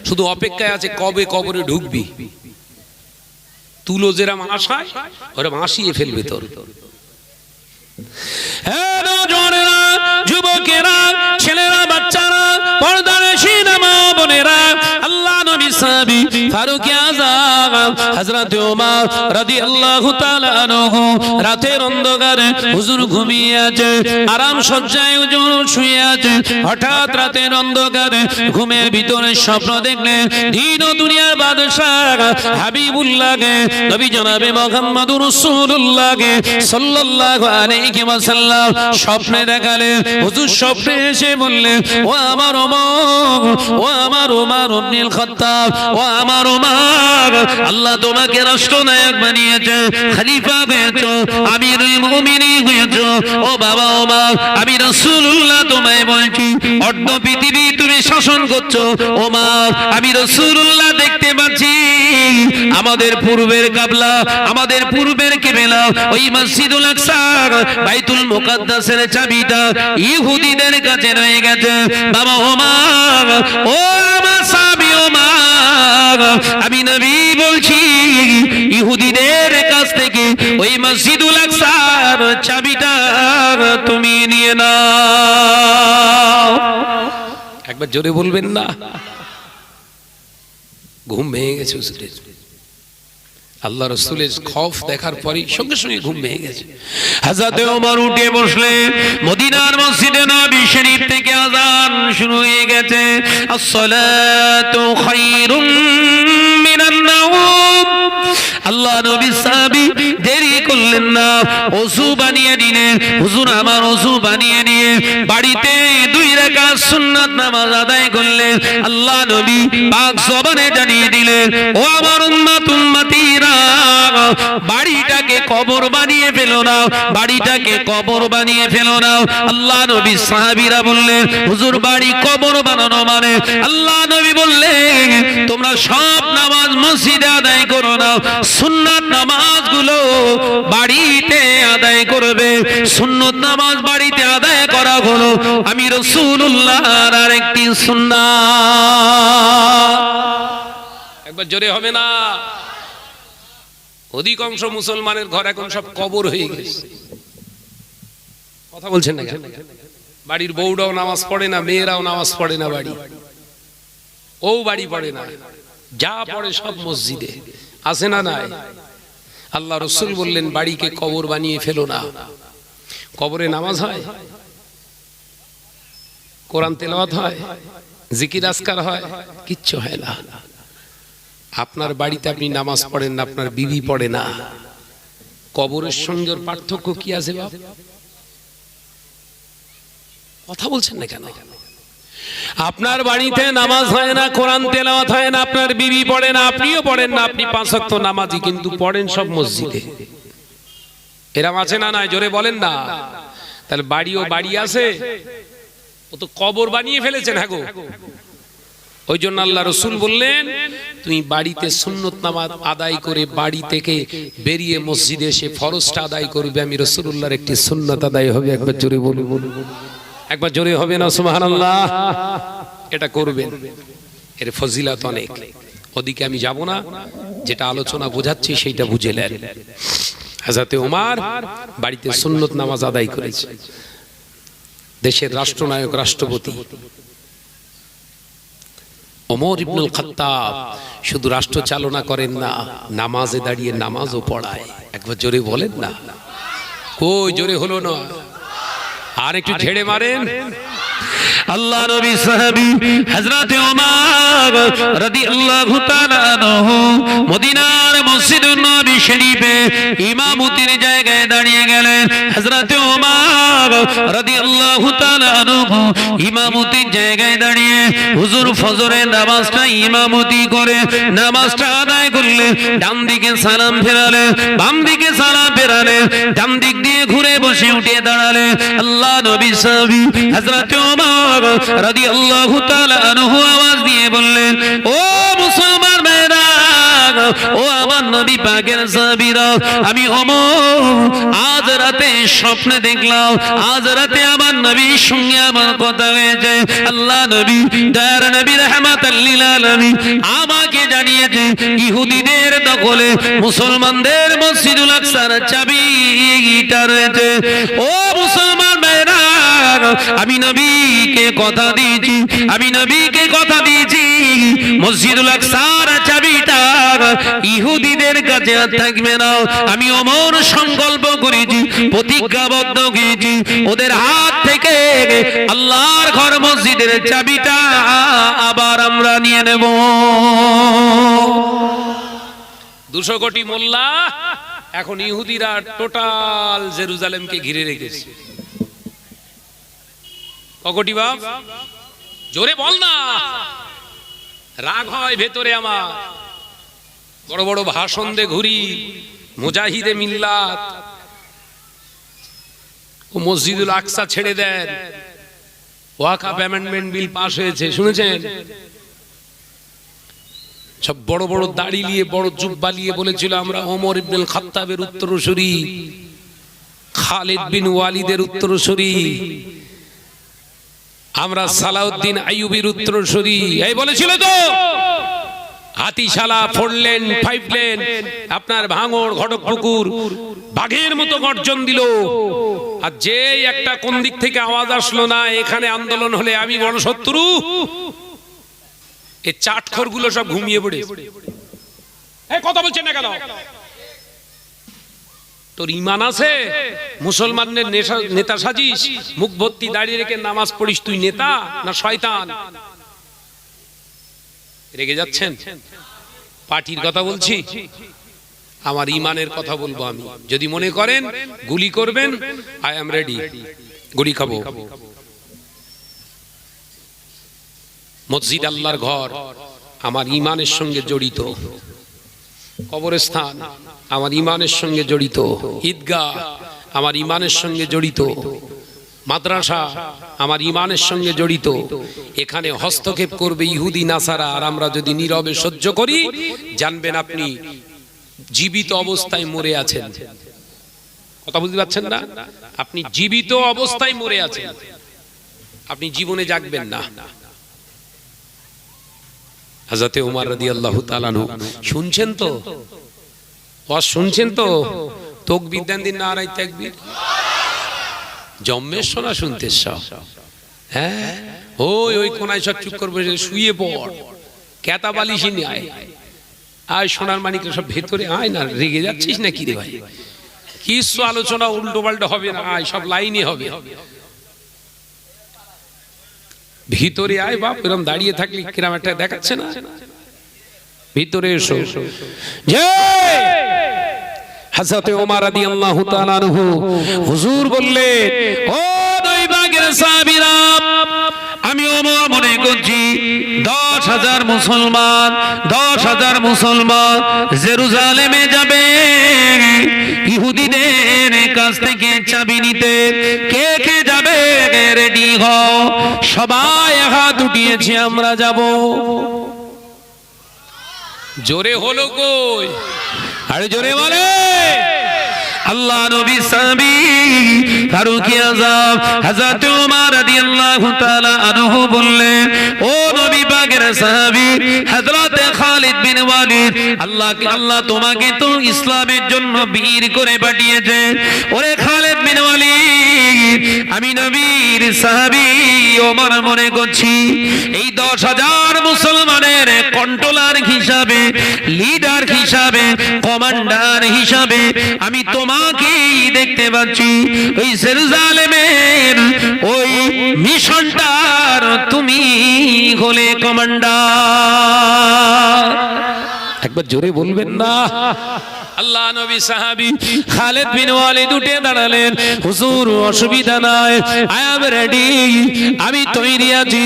শুধু অপেক্ষায় আছে কবে কবরে ঢুকবি। তুলো যেরাম আশায় ওরম আসিয়ে ফেলবে তোর। যুবকেরা, ছেলেরা, বাচ্চারা, পর্দার সিনেমা বোনেরা, আল্লাহ নবী সাহাবী ফারুক আযম হযরত ওমর রাদিয়াল্লাহু তাআলা আনহু রাতের অন্ধকারে হুজুর ঘুমিয়ে আছে, আরাম সজ্জায় হুজুর শুয়ে আছে। হঠাৎ রাতের অন্ধকারে ঘুমের ভিতরে স্বপ্ন দেখলেন দিন ও দুনিয়ার বাদশাহ হাবিবুল্লাহকে, নবী জনাবে মুহাম্মদুর রাসূলুল্লাহকে সাল্লাল্লাহু আলাইহি ওয়াসাল্লাম স্বপ্নে দেখালেন। হুজুর স্বপ্নে এসে বললেন, ও আমার ওমর, ও আমার ওমর ইবনুল খাত্তাব, ও আমার ওমর, আল্লাহ তোমাকে রাষ্ট্রনায়ক বানিয়েছে, খলিফা হয়েছো, আমিরুল মুমিনিন হয়েছো। ও বাবা ওমর, আমি রাসূলুল্লাহ তোমায় বলছি, অর্ধ পৃথিবী তুমি শাসন করছো। ওমর, আমি রাসূলুল্লাহ দেখতে পাচ্ছি আমাদের পূর্বের কিবলা, আমাদের পূর্বের কিবলা ওই মসজিদুল আকসা, বাইতুল মুকাদ্দাসের চাবিটা ইহুদিদের কাছে রয়ে গেছে। বাবা ওমর, ও আমার সাহাবী ওমর, আমি নবী বলছি ইহুদিদের কাছ থেকে ওই মসজিদুল আকসার চাবিটা তুমি নিয়ে নাও। একবার জোরে বলবেন না? ঘুম ভেঙে গেছে হুজুরের। আল্লাহ রাসূলের খৌফ দেখার পরই সঙ্গে সঙ্গে ঘুম ভেঙে গেছে। হযরত ওমর উঠে বসলেন। মদিনার মসজিদে নববী শরীফ থেকে আযান শুরু হয়ে গেছে। আসসালাতু খায়রুম মিনান নাওম। আল্লাহ নবী সাহাবী দেরি করলেন না, ওযু বানিয়ে নিলেন। হুজুর আমার ওযু বানিয়ে নিয়ে বাড়িতে 2 রাকাত সুন্নাত নামাজ আদায় করলেন। আল্লাহ নবী পাক জবানে জানিয়ে দিলেন, ও আমার উম্মতীরা, বাড়িটাকে কবর বানিয়ে ফেলো না, বাড়িটাকে কবর বানিয়ে ফেলো না। আল্লাহ নবী সাহাবীরা বললেন, হুজুর বাড়ি কবর বানানো মানে? আল্লাহ নবী বললেন, তোমরা সব নামাজ মসজিদে আদায় করো না, সুন্নাত নামাজগুলো বাড়িতে আদায় করবে। সুন্নত নামাজ বাড়িতে আদায় করা হলো আমি রাসূলুল্লাহর আরেকটি সুন্নাত। একবার জোরে হবে না? অধিকাংশ মুসলমানের ঘর এখন সব কবর হয়ে গেছে। কথা বলছেন না কেন? বাড়ির বউরাও নামাজ পড়ে না, মেয়েরাও নামাজ পড়ে না, বাড়ি পড়ে না, যা পড়ে সব মসজিদে। আছে না নাই? আল্লাহ রাসূল বললেন, বাড়িকে কবর বানিয়ে ফেলো না। কবরে নামাজ হয়, কোরআন তেলাওয়াত হয়, জিকির আজকার হয়, কিচ্ছু হয় না। আপনার বাড়িতে আপনি নামাজ পড়েন না, আপনার বিবি পড়ে না, কবরের সঙ্গে পার্থক্য কি আছে বাপ? কথা বলছেন না কেন? আপনার বাড়িতে নামাজ হয় না, কোরআন তেলাওয়াত হয় না, আপনার বিবি পড়ে না, আপনিও পড়েন না, আপনি 5 ওয়াক্ত নামাজি, কিন্তু পড়েন সব মসজিদে। এরকম আছে না নাই? জোরে বলেন না। তাহলে বাড়িও বাড়ি আছে, ও তো কবর বানিয়ে ফেলেছেন। হ্যাঁ গো, ওই জন্য আল্লাহ রাসূল বললেন, তুমি বাড়িতে সুন্নত নামাজ আদায় করে বাড়ি থেকে বেরিয়ে মসজিদে এসে ফরজটা আদায় করবে। আমি রাসূলুল্লাহর একটি সুন্নাত আদায় হবে। একবার জোরে বলুন, একবার জোরে হবে না? সুবহানাল্লাহ। এটা করবেন, এর ফজিলত অনেক। ওদিকে আমি যাব না, যেটা আলোচনা বোঝাচ্ছি সেইটা বুঝে নেন। হযরত ওমর বাড়িতে সুন্নত নামাজ আদায় করেছে। দেশের রাষ্ট্রনায়ক, রাষ্ট্রপতি ওমর ইবনুল খাত্তাব শুধু রাষ্ট্র চালনা করেন না, নামাজে দাঁড়িয়ে নামাজও পড়ায়। একবার জোরে বলেন না? কই জোরে হলো না? আর একটু ঝেড়ে মারেন। আল্লাহ নবী সাহাবী হযরত ওমর রাদিয়াল্লাহু তাআলা আনহু মদিনার মসজিদুন নবী শরীফে ইমামতির জায়গায় দাঁড়িয়ে গেলেন। হযরত ওমর রাদিয়াল্লাহু তাআলা আনহু ইমামতির জায়গায় দাঁড়িয়ে হুজুর ফজরের নামাজটা ইমামতি করে নামাজটা আদায় করলেন। ডান দিকে সালাম ফেরালেন, বাম দিকে সালাম ফেরালেন, ডান দিক দিয়ে ঘুরে বসে উঠে দাঁড়ালেন। আল্লাহ নবী সাহাবী হযরত ওমর রাদিয়াল্লাহু তাআলা আনহু আওয়াজ দিয়ে বললেন, ও মুসলমান ভাইরা, ও আমার নবী পাকের সাহাবীরা, আমি ওমর আজ রাতে স্বপ্নে দেখলাম, আজ রাতে আমার নবীর সঙ্গে আমার কথা হয়েছে। আল্লাহ নবী দয়ার নবী রাহমাতাল লিল আলামিন আমাকে জানিয়েছে, ইহুদিদের দখলে মুসলমানদের মসজিদুল আকসার চাবিটা রয়েছে। ও মুসলমান ভাইরা, আমি নবীকে কথা দিয়েছি, আমি নবীকে কথা দিয়েছি, মসজিদুল আকসার চাবিটা ইহুদিদের কাছে থাকবে না। আমি ওমর সংকল্প করেছি, প্রতিজ্ঞাবদ্ধ হয়েছি, ওদের হাত থেকে আল্লাহর ঘর মসজিদের চাবিটা আবার আমরা নিয়ে নেব। 200 কোটি মোল্লা এখন ইহুদিরা টোটাল জেরুজালেমকে ঘিরে রেখেছে। কটি বাপ? জোরে বল না, রাগ হয় ভেতরে আমার। বড় বড় ভাষণ দে ঘুরি, মুজাহিদে মিল্লাত, ও মসজিদুল আকসা ছেড়ে দেন। ওয়াকফ অ্যামেন্ডমেন্ট বিল পাস হয়েছে, শুনেছেন? সব বড় বড় দাড়ি নিয়ে, বড় জুব্বা নিয়ে বলেছিল, আমরা ওমর ইবনুল খাত্তাবের উত্তরসূরি, খালিদ বিন ওয়ালিদের উত্তরসূরি, আমরা সালাউদ্দিন আইয়ুবীর উত্তরসূরি, এই বলেছিল তো। হাতিশালা, 4 লেন, 5 লেন, আপনার ভাঙড়, ঘটকপুকুর বাঘের মতো গর্জন দিল। আর যে একটা কোন দিক থেকে আওয়াজ আসলো না, এখানে আন্দোলন হলে আমি বড় শত্রু, এই চাটখোর গুলো সব ঘুমিয়ে পড়ে। কথা বলছেন না কেন? তোর ইমান আছে? মুসলমানদের নেতা সাজিস, মুখ ভর্তি দাঁড়িয়ে রেখে নামাজ পড়িস, তুই নেতা না শয়তান? রেগে যাচ্ছেন? পার্টির কথা বলছি, আমার ইমানের কথা বলবো আমি। যদি মনে করেন গুলি করবেন, আই এম রেডি, গুলি খাবো। মসজিদ আল্লাহর ঘর, আমার ইমানের সঙ্গে জড়িত। কবরস্থান আমার ইমানের সঙ্গে জড়িত। ঈদগাহ আমার ইমানের সঙ্গে জড়িত। মাদ্রাসা আমার ইমানের সঙ্গে জড়িত। এখানে হস্তক্ষেপ করবে ইহুদি নাসারা, আর আমরা যদি নীরবে সহ্য করি, জানবেন আপনি জীবিত অবস্থায় মরে আছেন। কথা বুঝতে পারছেন না? আপনি জীবিত অবস্থায় মরে আছেন, আপনি জীবনে জাগবেন না। হযরতে ওমর রাদিয়াল্লাহু তাআলা আনহু শুনছেন তো? ওয়াজ শুনছেন তো? তাকবীর দেন, দিন নারায়ে তাকবীর। জম্মের শোনা শুনতে সব, হ্যাঁ ওই কোনায় সব চুপ করবে, শুয়ে পড়, কেতা বালিশি নিয়ে আয়, আয় সোনার মানিক সব ভেতরে আয় না। রেগে যাচ্ছিস না কি রে ভাই? কিছু আলোচনা উল্টো পাল্টা হবে না, আয় সব লাইনে হবে। ভিতরে আয় বাপ, এরকম দাঁড়িয়ে থাকলে কিরাম একটা দেখাচ্ছে না? ভিতরে এসো। হযরত ওমর রাদিয়াল্লাহু তাআলা আনহু হুজুর বললেন, ও দুই ভাগের সাহাবীরা, আমি ওমর মনে করছি 10,000 মুসলমান, 10,000 মুসলমান জেরুজালেমে যাবে ইহুদিদের কাছ থেকে চাবি নিতে। কে কে যাবে? রেডি হও। সবাই হাত উঠিয়েছে, আমরা যাব। জোরে হলো কই? আরে জোরে বলে। আল্লাহ নবী সাহাবী ফারুক আযম হযরত ওমর রাদিয়াল্লাহু তাআলা আনহু বললেন, ও নবী পাকের সাহাবী হযরত খালিদ বিন ওয়ালিদ, আল্লাহ তোমাকে তো ইসলামের জন্য বীর করে পাঠিয়েছে। ওরে খালিদ বিন ওয়ালিদ, আমি নবীর সাহাবী ওমর মনে করছি এই 10,000 মুসলমানের কন্ট্রোলার হিসাবে, লিডার হিসাবে, কমান্ডার হিসাবে আমি তোমাকেই দেখতে পাচ্ছি। ওই জেরুজালেমের ওই মিশনটার তুমি হলে কমান্ডার। একবার জোরে বলবেন না? আল্লাহ নবী সাহাবী খালিদ বিন ওয়ালিদ উঠে দাঁড়ালেন, হুজুর অসুবিধা নাই, আই এম রেডি, আমি তৈরি আছি।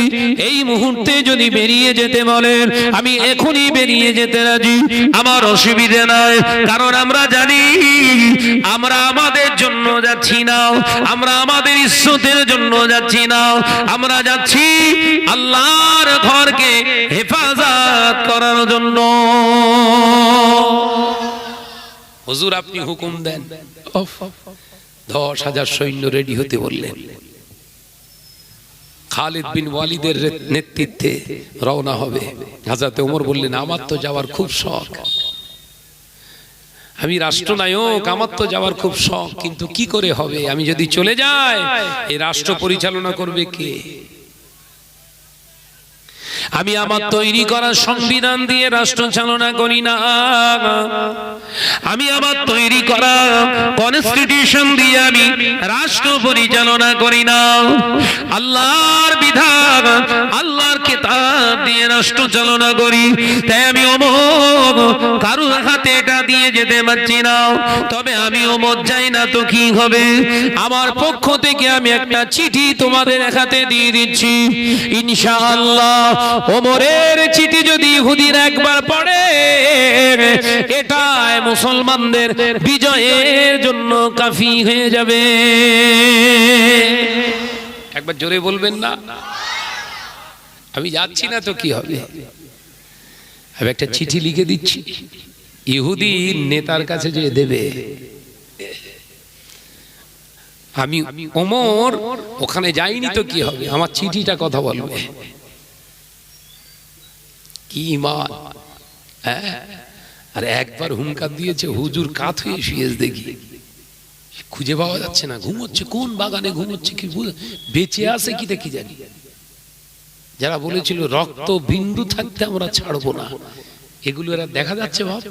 এই মুহূর্তে যদি বেরিয়ে যেতে বলেন, আমি এখনই বেরিয়ে যেতে রাজি, আমার অসুবিধা নাই। কারণ আমরা জানি আমরা আমাদের জন্য যাচ্ছি না, আমরা আমাদের ইজ্জতের জন্য যাচ্ছি না, আমরা যাচ্ছি আল্লাহর ঘরকে হেফাজত করার জন্য। হুজুর আপনি হুকুম দেন। 10,000 সৈন্য রেডি হতে বললেন। খালিদ বিন ওয়ালিদের নেতৃত্বে রওনা হবে। হযরত ওমর বললেন, আমার তো যাওয়ার খুব শখ, আমি রাষ্ট্রনায়ক, আমার তো যাওয়ার খুব শখ, কিন্তু কি করে হবে? আমি যদি চলে যাই, এই রাষ্ট্র পরিচালনা করবে কে? আমি আমার তৈরি করা সংবিধান দিয়ে রাষ্ট্র চালনা করি না, আমি আমার তৈরি করা কনস্টিটিউশন দিয়ে আমি রাষ্ট্র পরিচালনা করি না। আল্লাহর বিধান, আল্লাহর কিতাব দিয়ে রাষ্ট্র চালনা করি। তাই আমি ওমর কারোর হাতে এটা দিয়ে যেতে পারছি না। তবে আমি ওমর যাই না তো কি হবে? আমার পক্ষ থেকে আমি একটা চিঠি তোমাদের হাতে দিয়ে দিচ্ছি। ইনশাআল্লাহ ওমরের চিঠি যদি ইহুদিরা একবার পড়ে, এটাই মুসলমানদের বিজয়ের জন্য কাফি হয়ে যাবে। একবার জোরে বলবেন না? আমি যাচ্ছি না তো কি হবে? আমি একটা চিঠি লিখে দিচ্ছি, ইহুদি নেতার কাছে যে দেবে। আমি ওমর ওখানে যাইনি তো কি হবে? আমার চিঠিটা কথা বলবে। কি ঈমান! হ্যাঁ, আর একবার হুঙ্কার দিয়েছে, হুজুর কাত হয়ে শুয়ে দেখি, খুঁজে পাওয়া যাচ্ছে না, ঘুমোচ্ছে, কোন বাগানে ঘুমোচ্ছে কি বেঁচে আছে কি দেখি জানি। যারা বলেছিল রক্ত বিন্দু থাকতে আমরা ছাড়বো না, এগুলো এরা দেখা যাচ্ছে। ভাব,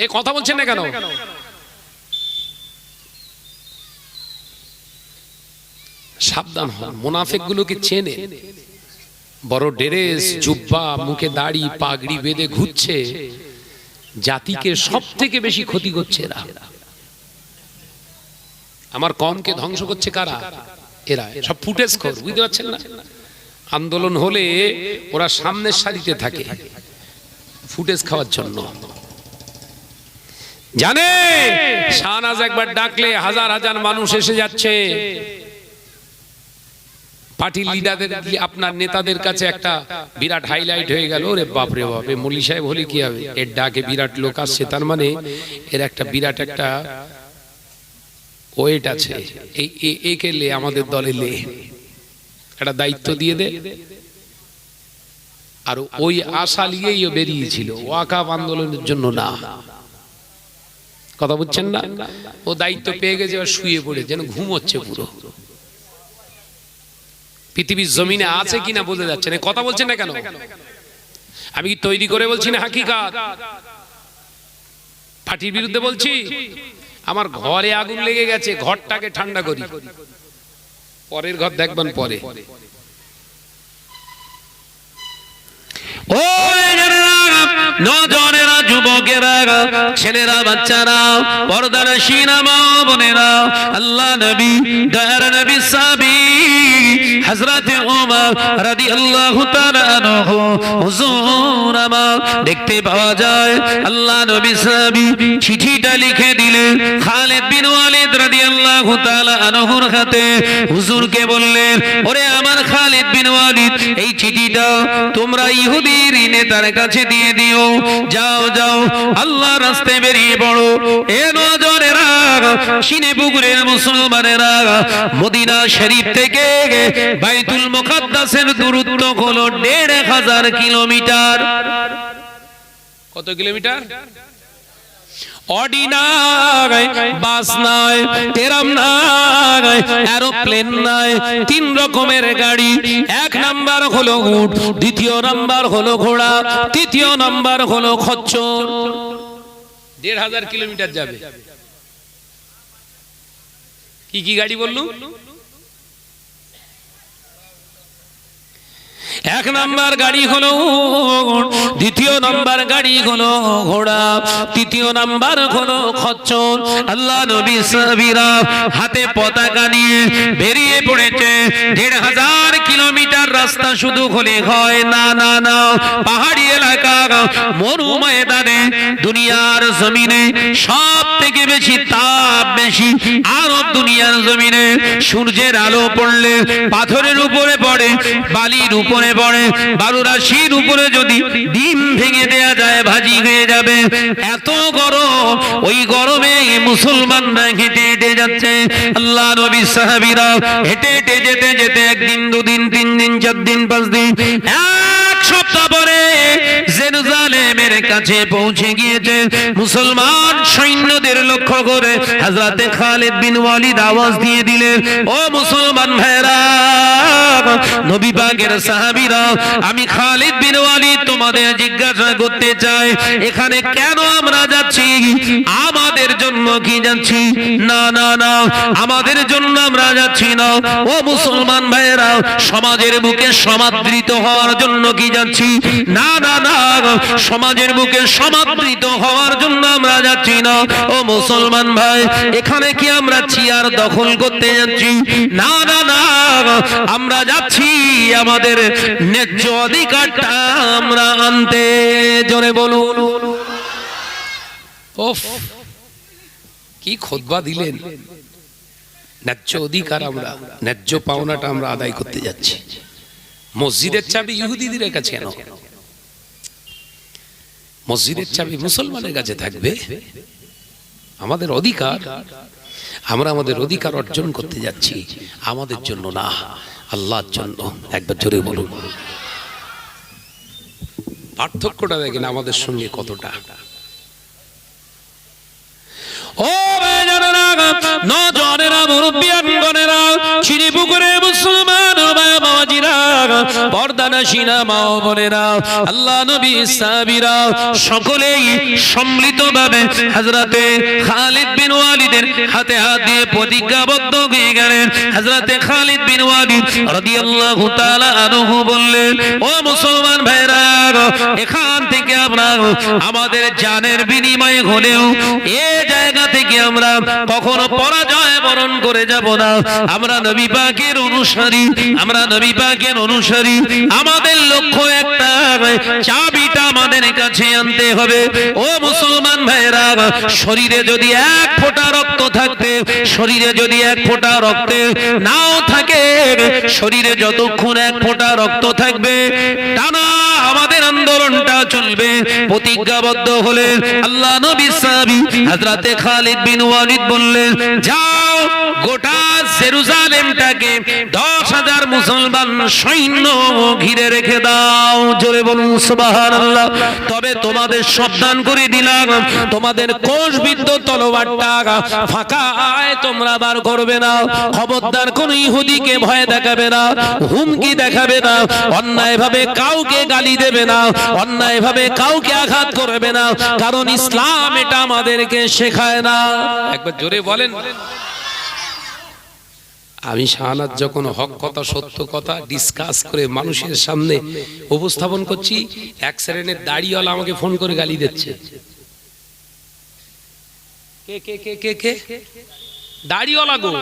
এ কথা বলছেন না কেন? সাবধান হন, মুনাফিক গুলোকে চেনে, বড় ড্রেস, জুব্বা, মুখে দাড়ি, পাগড়ি বেঁধে ঘুরছে, জাতিকে সব থেকে বেশি ক্ষতি করছে এরা। আমার কমকে ধ্বংস করছে কারা? এরা। সব ফুটেজ খোর, বুঝতে পারছেন না? আন্দোলন হলে ওরা সামনের সারিতে থাকে ফুটেজ খাওয়ার জন্য। জানে শাহনাজ একবার ডাকলে হাজার হাজার মানুষ এসে যাচ্ছে। পার্টির লিডারদের, আপনার নেতাদের কাছে একটা বিরাট হাইলাইট হয়ে গেল, ওরে বাপ রে বাপ, এ মৌলী সাহেব হলে কি হবে, এর ডাকে বিরাট লোক আসছে, তার মানে এর একটা বিরাট একটা ওয়েট আছে, একে লে আমাদের দলে লে, একটা দায়িত্ব দিয়ে দে। আর ওই আশা নিয়েই ও বেরিয়েছিল, ওয়াকাফ আন্দোলনের জন্য না। কথা বুঝছেন না? ও দায়িত্ব পেয়ে গেছে, আর শুয়ে পড়ে যেন ঘুমোচ্ছে পুরো। পৃথিবীর জমিনে আছে কিনা বোঝা যাচ্ছে না। কথা বলছেন না কেন? আমি কি তৈরি করে বলছি না হাকিকাত? পার্টির বিরুদ্ধে বলছি? আমার ঘরে আগুন লেগে গেছে, ঘরটাকে ঠান্ডা করি, পরের ঘর দেখবেন পরে। নজনেরা, যুবকেরা, ছেলেরা, বাচ্চারা, পর্দার শিনা মা বোনেরা, আল্লাহ নবী, দয়ার নবী সাহাবী হযরতে ওমর রাদিয়াল্লাহু তাআলা আনহু হুজুর আমার দেখতে পাওয়া যায়, আল্লাহ নবী সাহাবী চিঠিটা লিখে দিলেন খালিদ বিন ওয়ালিদ রাদিয়াল্লাহু তাআলা আনহুর হাতে। হুজুরকে বললেন, ওরে আমার খালিদ বিন ওয়ালিদ, এই চিঠিটা তোমরা ইহুদির নেতার কাছে দিয়ে দিও। যাও যাও, আল্লাহর রাস্তায় বেরিয়ে পড়ো। এ নজরেরা, সিনে পুকুরের মুসলমানেরা, মদিনা শরীফ থেকে বাইতুল মুকাদ্দাসের দূরত্ব হলো ১৫০০ কিলোমিটার। কত কিলোমিটার? অডি নাই, বাস নাই, টেরাম নাই, এরোপ্লেন নাই, 3 রকমের গাড়ি। 1 নাম্বার হলো উট, 2য় নাম্বার হলো ঘোড়া, 3য় নাম্বার হলো খচ্চর। ১৫০০ কিলোমিটার যাবে। কি কি গাড়ি বললু? 1 নাম্বার গাড়ি হলো উট, 2য় নাম্বার গাড়ি হলো ঘোড়া, 3য় নাম্বার হলো খচ্চর। আল্লাহ নবী সাহাবীরা হাতে পতাকা নিয়ে বেরিয়ে পড়েছে। ১৫০০ কিলোমিটার রাস্তা শুধু হলে হয় না, না না, পাহাড়ি এলাকা, মরু ময়দানে, দুনিয়ার জমিনে সব থেকে বেশি তাপ বেশি আরব দুনিয়ার জমিনে। সূর্যের আলো পড়লে পাথরের উপরে পড়ে, বালির উপরে পড়ে, বালুরাশির উপরে যদি ডিম ভেঙে দেয়া যায় ভাজি হয়ে যাবে। এত গরম, ওই গরমে মুসলমানরা হেঁটে হেঁটে যাচ্ছে। আল্লাহ নবী সাহাবীরা হেঁটে হেঁটে যেতে যেতে 1 দিন 2 দিন 3 দিন 4 দিন 5 দিন 1 সপ্তাহ পরে জেরুজালেমের কাছে পৌঁছে গিয়েছে। মুসলমান সৈন্যদের লক্ষ্য করে হযরতে খালিদ বিন ওয়ালিদ আওয়াজ দিয়ে দিলেন, ও মুসলমান ভাইরা, নবী পাকের সাহাবীরা, আমি খালিদ বিন ওয়ালিদ তোমাদের জিজ্ঞাসা করতে চাই, এখানে কেন আমরা যাচ্ছি? আমাদের জন্য কি যাচ্ছি? না না না, আমাদের জন্য আমরা যাচ্ছি না। ও মুসলমান ভাইরা, সমাজের বুকে সমাদৃত হওয়ার জন্য কি যাচ্ছি? না না না, সমাজের বুকে সমাদৃত হওয়ার জন্য আমরা যাচ্ছি না। ও মুসলমান ভাই, এখানে কি আমরা চেয়ার দখল করতে যাচ্ছি? না না না, আমরা যাচ্ছি আমাদের ন্যায্য অধিকারটা আমরা আনতে। জোরে বলুন। ওফ, কি খুতবা দিলেন! ন্যায্য অধিকার, আমরা ন্যায্য পাওনাটা আমরা আদায় করতে যাচ্ছি। মসজিদের চাবি ইহুদিদের কাছে কেন? মসজিদের চাবি মুসলমানের কাছে থাকবে। আমাদের অধিকার, আমরা আমাদের অধিকার অর্জন করতে যাচ্ছি, আমাদের জন্য না, আল্লাহর জন্য। একবার জোরে বলুন। পার্থক্যটা দেখেন আমাদের সঙ্গে কতটা। ও ভাইজানেরা, নজনেরা, মুরব্বিয়ানগণেরা, চিনিপুকুরে মুসলমান ভাই বাবাজিরা, পর্দানাশীনা মা ও বোনেরা, আল্লাহ নবী সাহাবীরা সকলেই সম্মিলিতভাবে হযরতে খালিদ বিন ওয়ালিদের হাতে হাত দিয়ে প্রতিজ্ঞাবদ্ধ হয়ে গেলেন। হযরতে খালিদ বিন ওয়ালিদ রাদিয়াল্লাহু তাআলা আনহু বললেন, ও মুসলমান ভাইরা, এখান থেকে আমরা আমাদের জানের বিনিময়ে হলেও এই জায়গা থেকে আমরা কখনো পরাজয় বরণ করে যাব না। আমরা নবী পাকের অনুসারী, আমরা নবী পাকের অনুসারী। আমাদের লক্ষ্য একটা, চাবিটা আমাদের কাছে আনতে হবে। ও মুসলমান ভাইরা, শরীরে যদি এক ফোঁটা রক্ত থাকতে, শরীরে যদি এক ফোঁটা রক্তে নাও থাকে, শরীরে যতক্ষণ এক ফোঁটা রক্ত থাকবে টানা আমাদের আন্দোলনটা চলবে। প্রতিজ্ঞাবদ্ধ হলেন আল্লাহ নবী সাহাবী হযরতে খালিদ বিন ওয়ালিদ বললেন, যাও গোটা জেরুজালেমটাকে 10,000 মুসলমান সৈন্য ঘিরে রেখে দাও। জোরে বলুন সুবহানাল্লাহ। তবে তোমাদের সাবধান করে দিলাম, তোমাদের কোষবিদ্ধ তলোয়ারটা ফাঁকায় তোমরা বার করবে না। খবরদার কোন ইহুদিকে ভয় দেখাবে না, হুমকি দেখাবে না, অন্যায়ভাবে কাউকে গালি দেবে না, অন্যায়ভাবে কাউকে আঘাত করবে না, কারণ ইসলাম এটা আমাদেরকে শেখায় না। একবার জোরে বলেন। আমি শাহানাত যখন হক কথা সত্য কথা ডিসকাস করে মানুষের সামনে উপস্থাপন করছি, এক শ্রেণীর দাড়িওয়ালা আমাকে ফোন করে গালি দিচ্ছে। কে কে কে কে কে? দাড়িওয়ালা গো।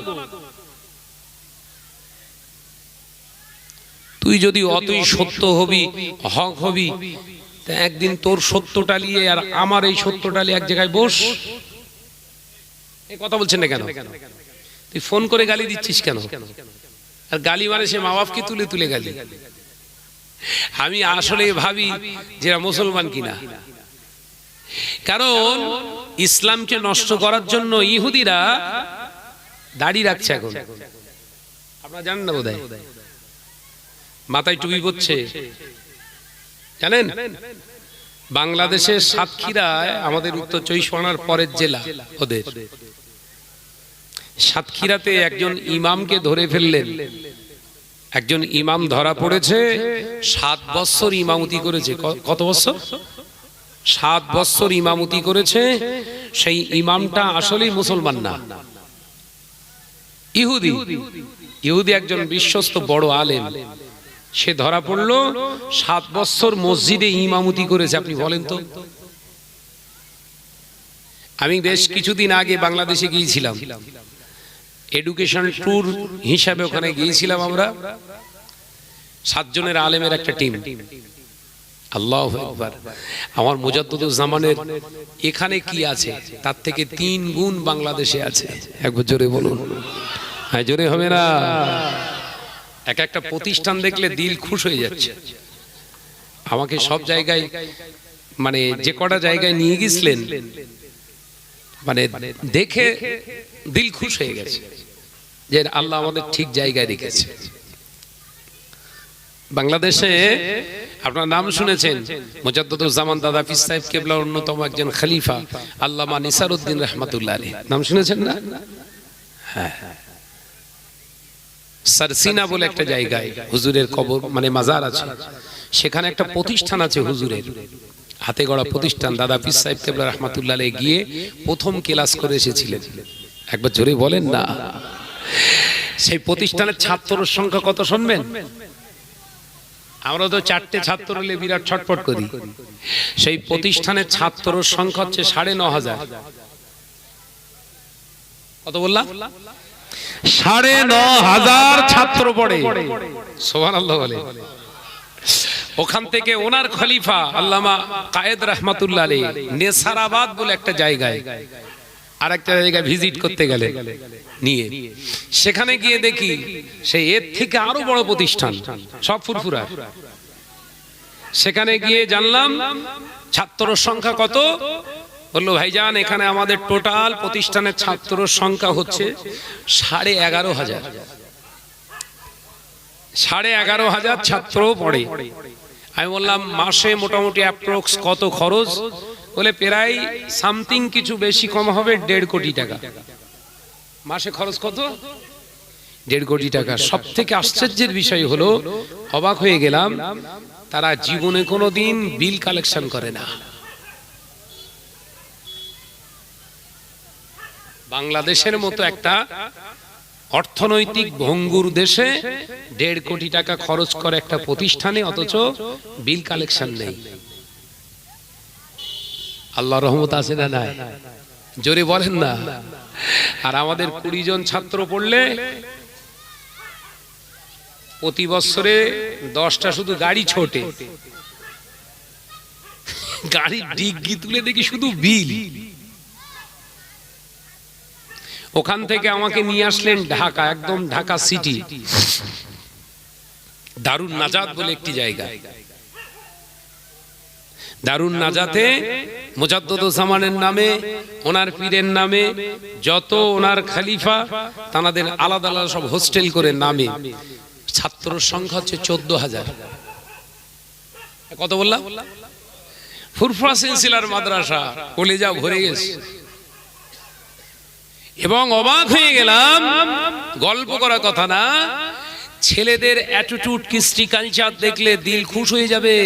তুই যদি অতই সত্য হবি, হক হবি, তা একদিন তোর সত্যটা নিয়ে আর আমার এই সত্যটা নিয়ে এক জায়গায় বস। এই কথা বলছেন না কেন? তুই ফোন করে গালি দিচ্ছিস কেন? আর গালি মানে সে মা বাপকে তুলে তুলে গালি। আমি আসলে ভাবি যে মুসলমান কিনা, কারণ ইসলামকে নষ্ট করার জন্য ইহুদিরা দাড়ি রাখছে। এখন আপনারা জানেন না বোধহয়, মাথায় টুপি পরছে, জানেন? বাংলাদেশের সাতক্ষীরায়, আমাদের উত্তর চব্বিশ পরগনার পরের জেলা ওদের, সাতক্ষীরাতে একজন ইমামকে ধরে ফেললেন। একজন ইমাম ধরা পড়েছে, 7 বছর ইমামতি করেছে। কত বছর? 7 বছর ইমামতি করেছে। সেই ইমামটা আসলেই মুসলমান না, ইহুদি। ইহুদি একজন বিশ্বস্ত বড় আলেম। সে ধরা পড়লো, 7 বছর মসজিদে ইমামতি করেছে। আপনি বলেন তো। আমি বেশ কিছুদিন আগে বাংলাদেশে গিয়েছিলাম, এডুকেশন ট্যুর হিসাবে ওখানে গিয়েছিলাম আমরা, 7 জনের আলেমের একটা টিম। আল্লাহু আকবার। আমার মুজাদ্দিদুজ্জামানের এখানে কি আছে তার থেকে 3 গুণ বাংলাদেশে আছে। একবার জোরে বলুন। হ্যাঁ, জোরে হবে না? এক একটা প্রতিষ্ঠান দেখলে দিল খুশ হয়ে যাচ্ছে। আমাকে সব জায়গায়, মানে যে কটা জায়গায় নিয়ে গেছিলেন, মানে দেখে দিল খুশ হয়ে গেছে যে আল্লাহ আমাদের ঠিক জায়গায় রেখেছে। বাংলাদেশে আপনার নাম শুনেছেন, মুজাদ্দিদুজ্জামান দাদা পীর সাহেব কেবলার অন্যতম একজন খলিফা আল্লামা নিসারউদ্দিন রাহমাতুল্লাহ আলাইহি, নাম শুনেছেন না? হ্যাঁ, সারসিনা বলে একটা জায়গায় হুজুরের কবর, মানে মাজার আছে। সেখানে একটা প্রতিষ্ঠান আছে হুজুরের হাতে গড়া প্রতিষ্ঠান। দাদা পীর সাহেব কেবলা রাহমাতুল্লাহ আলাইহি গিয়ে প্রথম ক্লাস করে এসেছিলেন। একবার জোরে বলেন না। সেই প্রতিষ্ঠানের ছাত্রের সংখ্যা কত শুনবেন? আমরা তো 4টে ছাত্র হলে বিরাট ছটফট করি। সেই প্রতিষ্ঠানের ছাত্রের সংখ্যা হচ্ছে 9,500। কত বললাম? 9,500 ছাত্র পড়ে। সুবহানাল্লাহ বলে। ওখান থেকে ওনার খলিফা আল্লামা কায়েদ রাহমাতুল্লাহ আলাইহি নেসারাবাদ বলে একটা জায়গায়, আরেকটা জায়গায় ভিজিট করতে গেলে নিয়ে, সেখানে গিয়ে দেখি সেই এর থেকে আরো বড় প্রতিষ্ঠান, সব ফুরফুরা। সেখানে গিয়ে জানলাম ছাত্রের সংখ্যা কত। বললো, ভাইজান এখানে আমাদের টোটাল প্রতিষ্ঠানের ছাত্রের সংখ্যা হচ্ছে 11,500। 11,500 ছাত্র পড়ে। আমি বললাম মাসে মোটামুটি অ্যাপ্রক্স কত খরচ? বলে প্রায় সামথিং কিছু বেশি কম হবে 1.5 কোটি টাকা। মাসে খরচ কত? 1.5 কোটি টাকা। সব থেকে আশ্চর্যের বিষয় হলো, অবাক হয়ে গেলাম, তারা জীবনে কোনোদিন বিল কালেকশন করে না। বাংলাদেশের মতো একটা অর্থনৈতিক ভঙ্গুর দেশে 1.5 কোটি টাকা খরচ করে একটা প্রতিষ্ঠানে, অথচ বিল কালেকশন নেই। আল্লাহর রহমত আছে না নাই? জোরে বলেন না। আর আমাদের 20 জন ছাত্র পড়লে প্রতি বছরে 10টা শুধু গাড়ি ছোটে, গাড়ির ডিগ্গি তুলে দেখি শুধু বিল। ওখান থেকে আমাকে নিয়ে আসলেন ঢাকা, একদম ঢাকা সিটি, দারুন নাজাত বলে একটি জায়গা। দারুন নাজাতে মুজাদ্দুজ্জামানের নামে, ওনার পীরের নামে, যত ওনার খলিফা তানাদের আলাদা আলাদা সব হোস্টেল করে নামে। ছাত্রর সংখ্যা হচ্ছে 14,000। কত বললাম? ফুরফুরা সিলসিলার মাদ্রাসা, কলেজা ভরে গেছে। এবং অবাক হয়ে গেলাম, গল্প করা কথা না, ছেলেদের অ্যাটিটিউড, কৃষ্টি, কালচার দেখলে দিল খুশ হয়ে যাবে।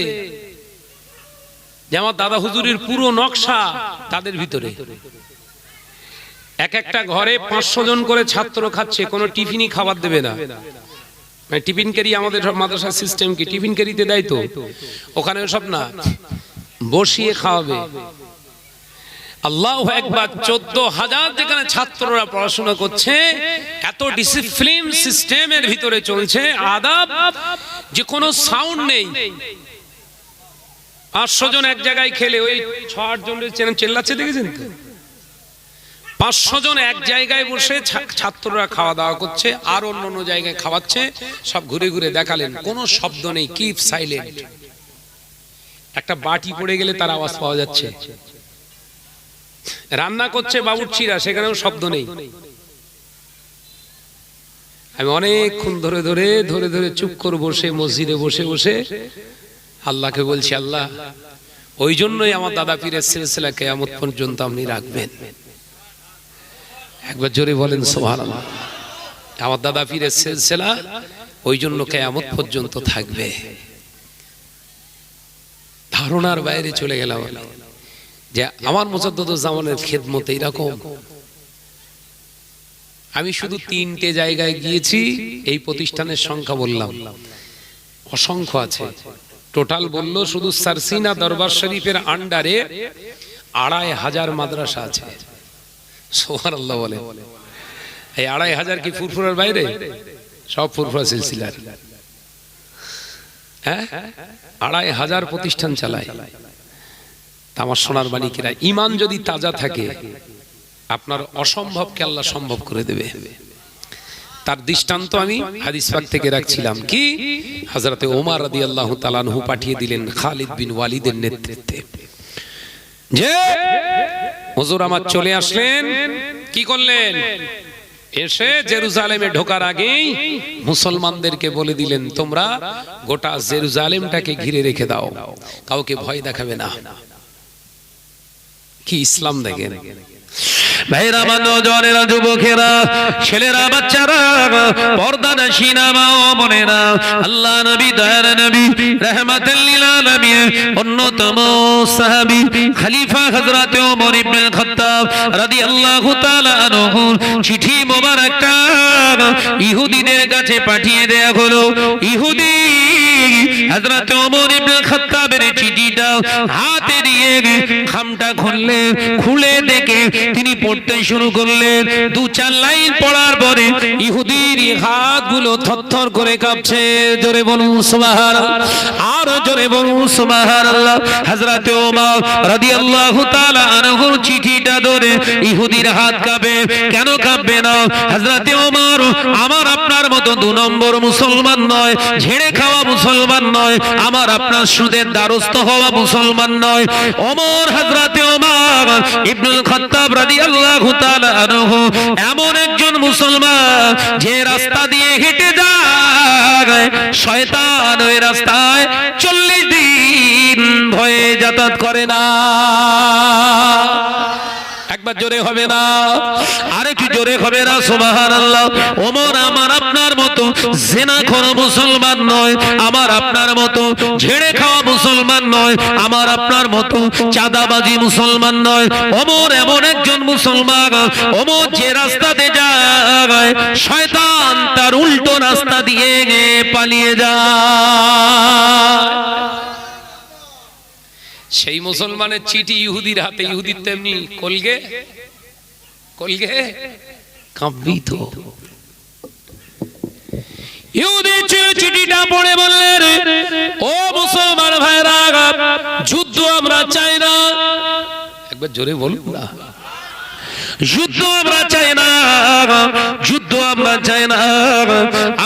যেমন দাদা হুজুরের পুরো নকশা তাদের ভিতরে। এক একটা ঘরে 500 জন করে ছাত্র খাচ্ছে, কোনো টিফিনই খাবার দেবে না। টিফিন ক্যারি আমাদের মাদ্রাসার সিস্টেম কি টিফিন ক্যারিতে দেয়? তো ওখানে সব না, বসিয়ে খাওয়াবে। আল্লাহু আকবার। 14,000 যেখানে ছাত্ররা পড়াশোনা করছে, এত ডিসিপ্লিন সিস্টেমের ভিতরে চলছে, আদাব, যে কোনো সাউন্ড নেই। 500 জন এক জায়গায় খেলে ওই 6-8 জনের চেল্লাচ্ছে, দেখেছেন তো? 500 জন এক জায়গায় বসে ছাত্ররা খাওয়া দাওয়া করছে, আর অন্য জায়গায় খাওয়াচ্ছে, সব ঘুরে ঘুরে দেখালেন, কোনো শব্দ নেই, কিপ সাইলেন্ট। একটা বাটি পড়ে গেলে তার আওয়াজ পাওয়া যাচ্ছে। রান্না করছে বাবুর্চিরা, সেখানেও শব্দ নেই। আমি অনেকক্ষণ ধরে ধরে ধরে ধরে চুপ করে বসে মসজিদে বসে বসে আল্লাহকে বলছি, আল্লাহ, ওই জন্যই আমার দাদা পীরের সিলসিলা কিয়ামত পর্যন্ত আপনি রাখবেন। একবার জোরে বলেন সুবহানাল্লাহ। আমার দাদা পীরের সিলসিলা ওই জন্য কিয়ামত পর্যন্ত থাকবে। ধারণার বাইরে চলে গেলাম যে আমার মুজাদ্দুজ্জামানের খেদমত এইরকম। আমি শুধু 3টে জায়গায় গিয়েছি, এই প্রতিষ্ঠানের সংখ্যা বললাম, অসংখ্য আছে। টোটাল বললো শুধু সারসিনা দরবার শরীফের আন্ডারে 2,500 মাদ্রাসা আছে। সুবহানাল্লাহ বলে। এই 2,500 কি ফুরফুরার বাইরে? সব ফুরফুরা সিলসিলার। হ্যাঁ, 2,500 প্রতিষ্ঠান চালায়। আমার সোনার মানিকেরা, ঈমান যদি তাজা থাকে, আপনার অসম্ভবকে আল্লাহ সম্ভব করে দেবে। তার দৃষ্টান্ত আমি হাদিস পাক থেকে রাখছিলাম। কি? হযরতে ওমর রাদিয়াল্লাহু তাআলা আনহু পাঠিয়ে দিলেন খালিদ বিন ওয়ালিদের নেতৃত্বে, যে হুজুর আমার চলে আসলেন। কি করলেন? এসে জেরুজালেমে ঢোকার আগেই মুসলমানদেরকে বলে দিলেন, তোমরা গোটা জেরুজালেমটাকে ঘিরে রেখে দাও, কাউকে ভয় দেখাবে না। কি ইসলাম দেখেন ভাইরা, নওজওয়ানেরা, যুবকেরা, ছেলেরা, বাচ্চারা, পর্দানশীনা মা ও বোনেরা, আল্লাহ নবী, দয়ার নবী, রাহমাতুল লিল আলামিন, অন্যতম সাহাবী খলিফা হযরত ওমর ইবনে খাত্তাব রাদিয়াল্লাহু তাআলা আনহু চিঠি মোবারকটা ইহুদিদের কাছে পাঠিয়ে দেয়া হলো। ইহুদি হযরত ওমর ইবনে খাত্তাবের চিঠিটা হাতে দিয়ে খামটা খুলে দেখে তিনি পড়তে শুরু করলেন। 2-4 লাইন পড়ার পরে ইহুদির হাতগুলো থরথর করে কাঁপছে। জোরে বলুন সুবহানাল্লাহ, আর জোরে বলুন সুবহানাল্লাহ। হযরত ওমর রাদিয়াল্লাহু তাআলা আনহু চিঠিটা ধরে ইহুদির হাত কাঁপে। কেন কাঁপবে না? হযরত ওমর আমার আপনার মতো 2 নম্বর মুসলমান নয়, ঝেড়ে খাওয়া মুসলমান নয়, আমার আপনার সুদের দ্বারস্থ হওয়া মুসলমান নয়। ওমর, হযরত ওমর ইবনুল খাত্তাব রাদিয়াল্লাহু তাআলা আনহু এমন একজন মুসলমান যে রাস্তা দিয়ে হেঁটে যায়, শয়তান ওই রাস্তায় 40 দিন কোনোদিন ভয়ে যাতায়াত করে না। একবার জোরে হবে না, আরেকটু জোরে হবে না সুবহানাল্লাহ। ওমর আমার আপনার মতো জিনাখোর মুসলমান নয়, আমার আপনার মতো ঝেড়ে খাওয়া মুসলমান নয়, আমার আপনার মতো চাঁদাবাজি মুসলমান নয়। ওমর এমন একজন মুসলমান, ওমর যে রাস্তাতে যায় শয়তান তার উল্টো রাস্তা দিয়ে পালিয়ে যায়। সেই মুসলমানের চিঠি ইহুদির হাতে, ইহুদির তেমনি কলগে কলগে কাঁপবি তো। ইহুদি চিঠিটা পড়ে বললেন, ও মুসলমান ভাইরা, যুদ্ধ আমরা চাই না। একবার জোরে বলুন না, যুদ্ধ আমরা চাই না, যুদ্ধ আমরা চাই না।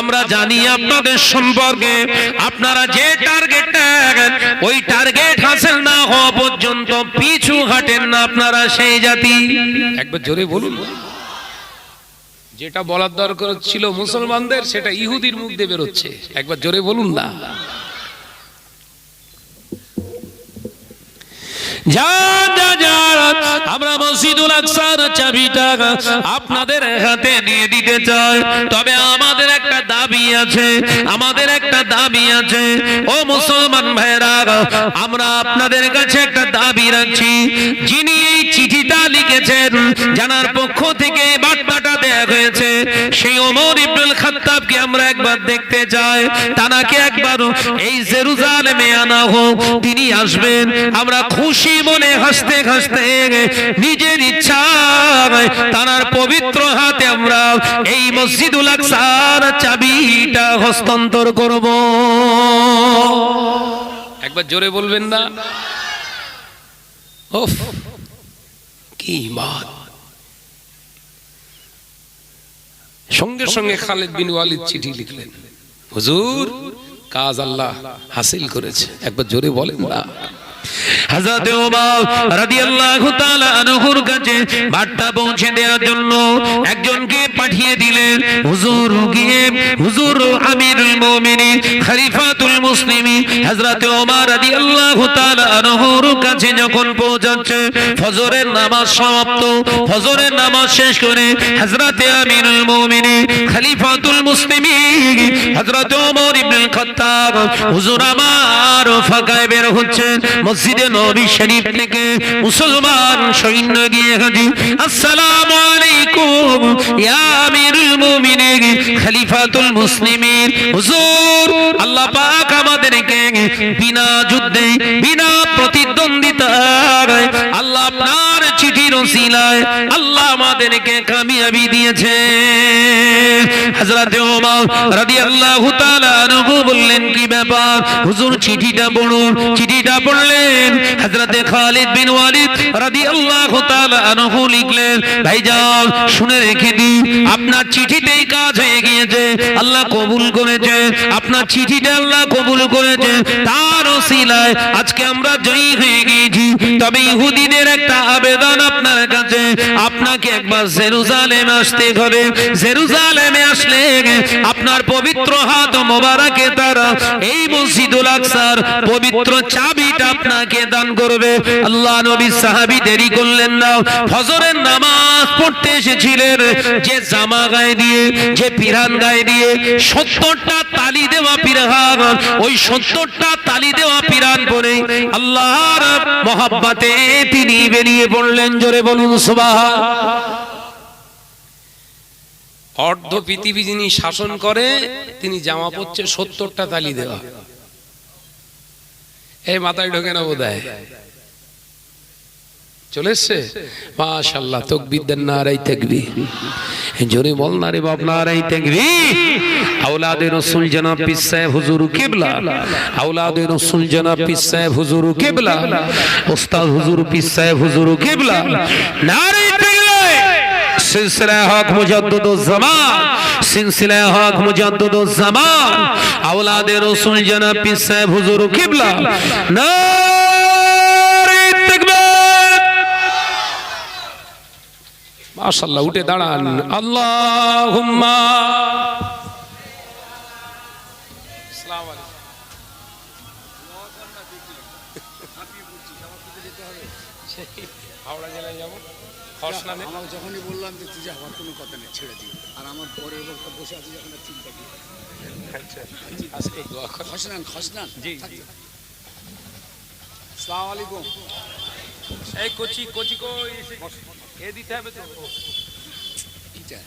আমরা জানি আপনাদের সম্পর্কে, আপনারা যে টার্গেট ওই টার্গেট হাসিল না হওয়া পর্যন্ত পিছু হাঁটেন না, আপনারা সেই জাতি। একবার জোরে বলুন। যেটা বলার দরকার ছিল মুসলমানদের, সেটা ইহুদির মুখ দিয়ে বেরোচ্ছে। একবার জোরে বলুন না। আমরা মসজিদুল আকসার চাবিটা আপনাদের হাতে দিয়ে দিতে চাই, তবে আমাদের একটা দাবি আছে, আমাদের একটা দাবি আছে। ও মুসলমান ভাইরা, আমরা আপনাদের কাছে একটা দাবি রাখছি। যিনি এই চিঠিটা লিখেছেন, জানার পক্ষ থেকে বার্তাটা দেয়া হয়েছে, সেই ওমর ইবনুল খাত্তাবকে আমরা একবার দেখতে চাই। তানাকে একবার এই জেরুজালেমে আনা হোক, তিনি আসবেন। আমরা খুশি মনে হাসতে হাসতে নিজের ইচ্ছা তার পবিত্র হাতে আমরা এই মসজিদুল আকসার চাবিটা হস্তান্তর করব। একবার জোরে বলবেন না। ওফ কি বাত। সঙ্গে সঙ্গে খালিদ বিন ওয়ালিদ চিঠি লিখলেন, হুজুর কাজ আল্লাহ হাসিল করেছে। একবার জোরে বলেন না। হযরত ওমর রাদিয়াল্লাহু তাআলা আনহুর কাছে বার্তা পৌঁছে দেওয়ার জন্য একজনকে পাঠিয়ে দিলেন। হুজুর গিয়ে হুজুর আমিরুল মুমিনিন খলিফাতুল মুসলিমিন হযরত ওমর রাদিয়াল্লাহু তাআলা আনহুর কাছে যখন পৌঁছাচ্ছে, ফজরের নামাজ সমাপ্ত, ফজরের নামাজ শেষ করে হযরত আমিরুল মুমিনিন খলিফাতুল মুসলিমিন হযরত ওমর ইবনে খাত্তাব হুজুর আমার ফাঁকায় বের হচ্ছেন। মসজিদে নবী শরীফ থেকে মুসলমান সৈন্য গিয়ে হাজির। আসসালামু আলাইকুম ইয়া আমিরুল মুমিনিন খলিফাতুল মুসলিমিন। হুজুর আল্লাহ পাক আমাদেরকে বিনা যুদ্ধে, বিনা প্রতিদ্বন্দ্বিতায় আল্লাহ আপনার চিঠির ওসিলায় আল্লাহ আমাদেরকে কামিয়াবি দিয়েছে। হযরত ওমর রাদিয়াল্লাহু তাআলা আনহু বললেন, কি ব্যাপার হুজুর? চিঠিটা পড়ুন। চিঠিটা পড়লেন। হযরত খালিদ বিন ওয়ালিদ রাদিয়াল্লাহু তাআলা আনহু লিখলেন, ভাইজান শুনে রেখে দিন, আপনার চিঠিতেই কাজ হয়ে গিয়েছে, আল্লাহ কবুল করেছে, আপনার চিঠিটা আল্লাহ কবুল করেছে, তার ওসিলায় আজকে আমরা জয়ী হয়ে গিয়েছি। তবে ইহুদিদের একটা আবেদন আপনার কাছে, আপনাকে একবার জেরুজালেমে আসতে হবে। জেরুজালেমে আসলে আপনার পবিত্র হাত মোবারকে তারা এই মসজিদুল আকসার পবিত্র চাবিটা আপনাকে দান করবে। আল্লাহ নবী সাহাবী দেরি করলেন না, ফজরের নামাজ পড়তে এসেছিলেন, যে জামা গায়ে দিয়ে, যে পিরান গায়ে দিয়ে 70টা তালি দেওয়া পিরান, ওই 70টা তালি দেওয়া পিরান পরে আল্লাহর মহব্বতে তিনি বেরিয়ে পড়লেন। জোরে বলুন সুবহান। অর্ধ পৃথিবী যিনি শাসন করে, তিনি জামা পড়ছে 70টা তালি দেওয়া। এই মাথায় ঢোকে না বোধহয়, চলে এসছে। মাশাআল্লাহ, তাকবীর দেন, নারায়ে তাকবীর। জোরে বল না রে বাপ, নারায়ে তাকবীর। আওলাদে রাসূল জনাব পীর সাহেব হুজুর কিবলা, আওলাদে রাসূল জনাব পীর সাহেব হুজুর কিবলা, উস্তাদ হুজুর পীর সাহেব হুজুর কিবলা, নারায়ে তাকবীর। সিলসিলা হক মুজাদ্দিদুজ জামান, সিলসিলা হক মুজাদ্দিদুজ জামান, আওলাদে রাসূল জনাব পীর সাহেব হুজুর কিবলা, নারায়ে তাকবীর। মাশাআল্লাহ, উঠে দাঁড়ান। আল্লাহুম্মা আসসালামু আলাইকুম। হাওড়া জেলায় যাবো খসনানে। আমার যখনই বললাম যে তুই হওয়ার কোনো কথা নেই, ছেড়ে দিই। আর আমার পরের বক্তা বসে আছে যখন আর চিন্তা কি আচ্ছা আজকে দোয়া কর। খসনান খসনান জি, থাকতে। জি। আসসালামু আলাইকুম। এই কোচি কোচি কো এ দিতে হবে তো। এটা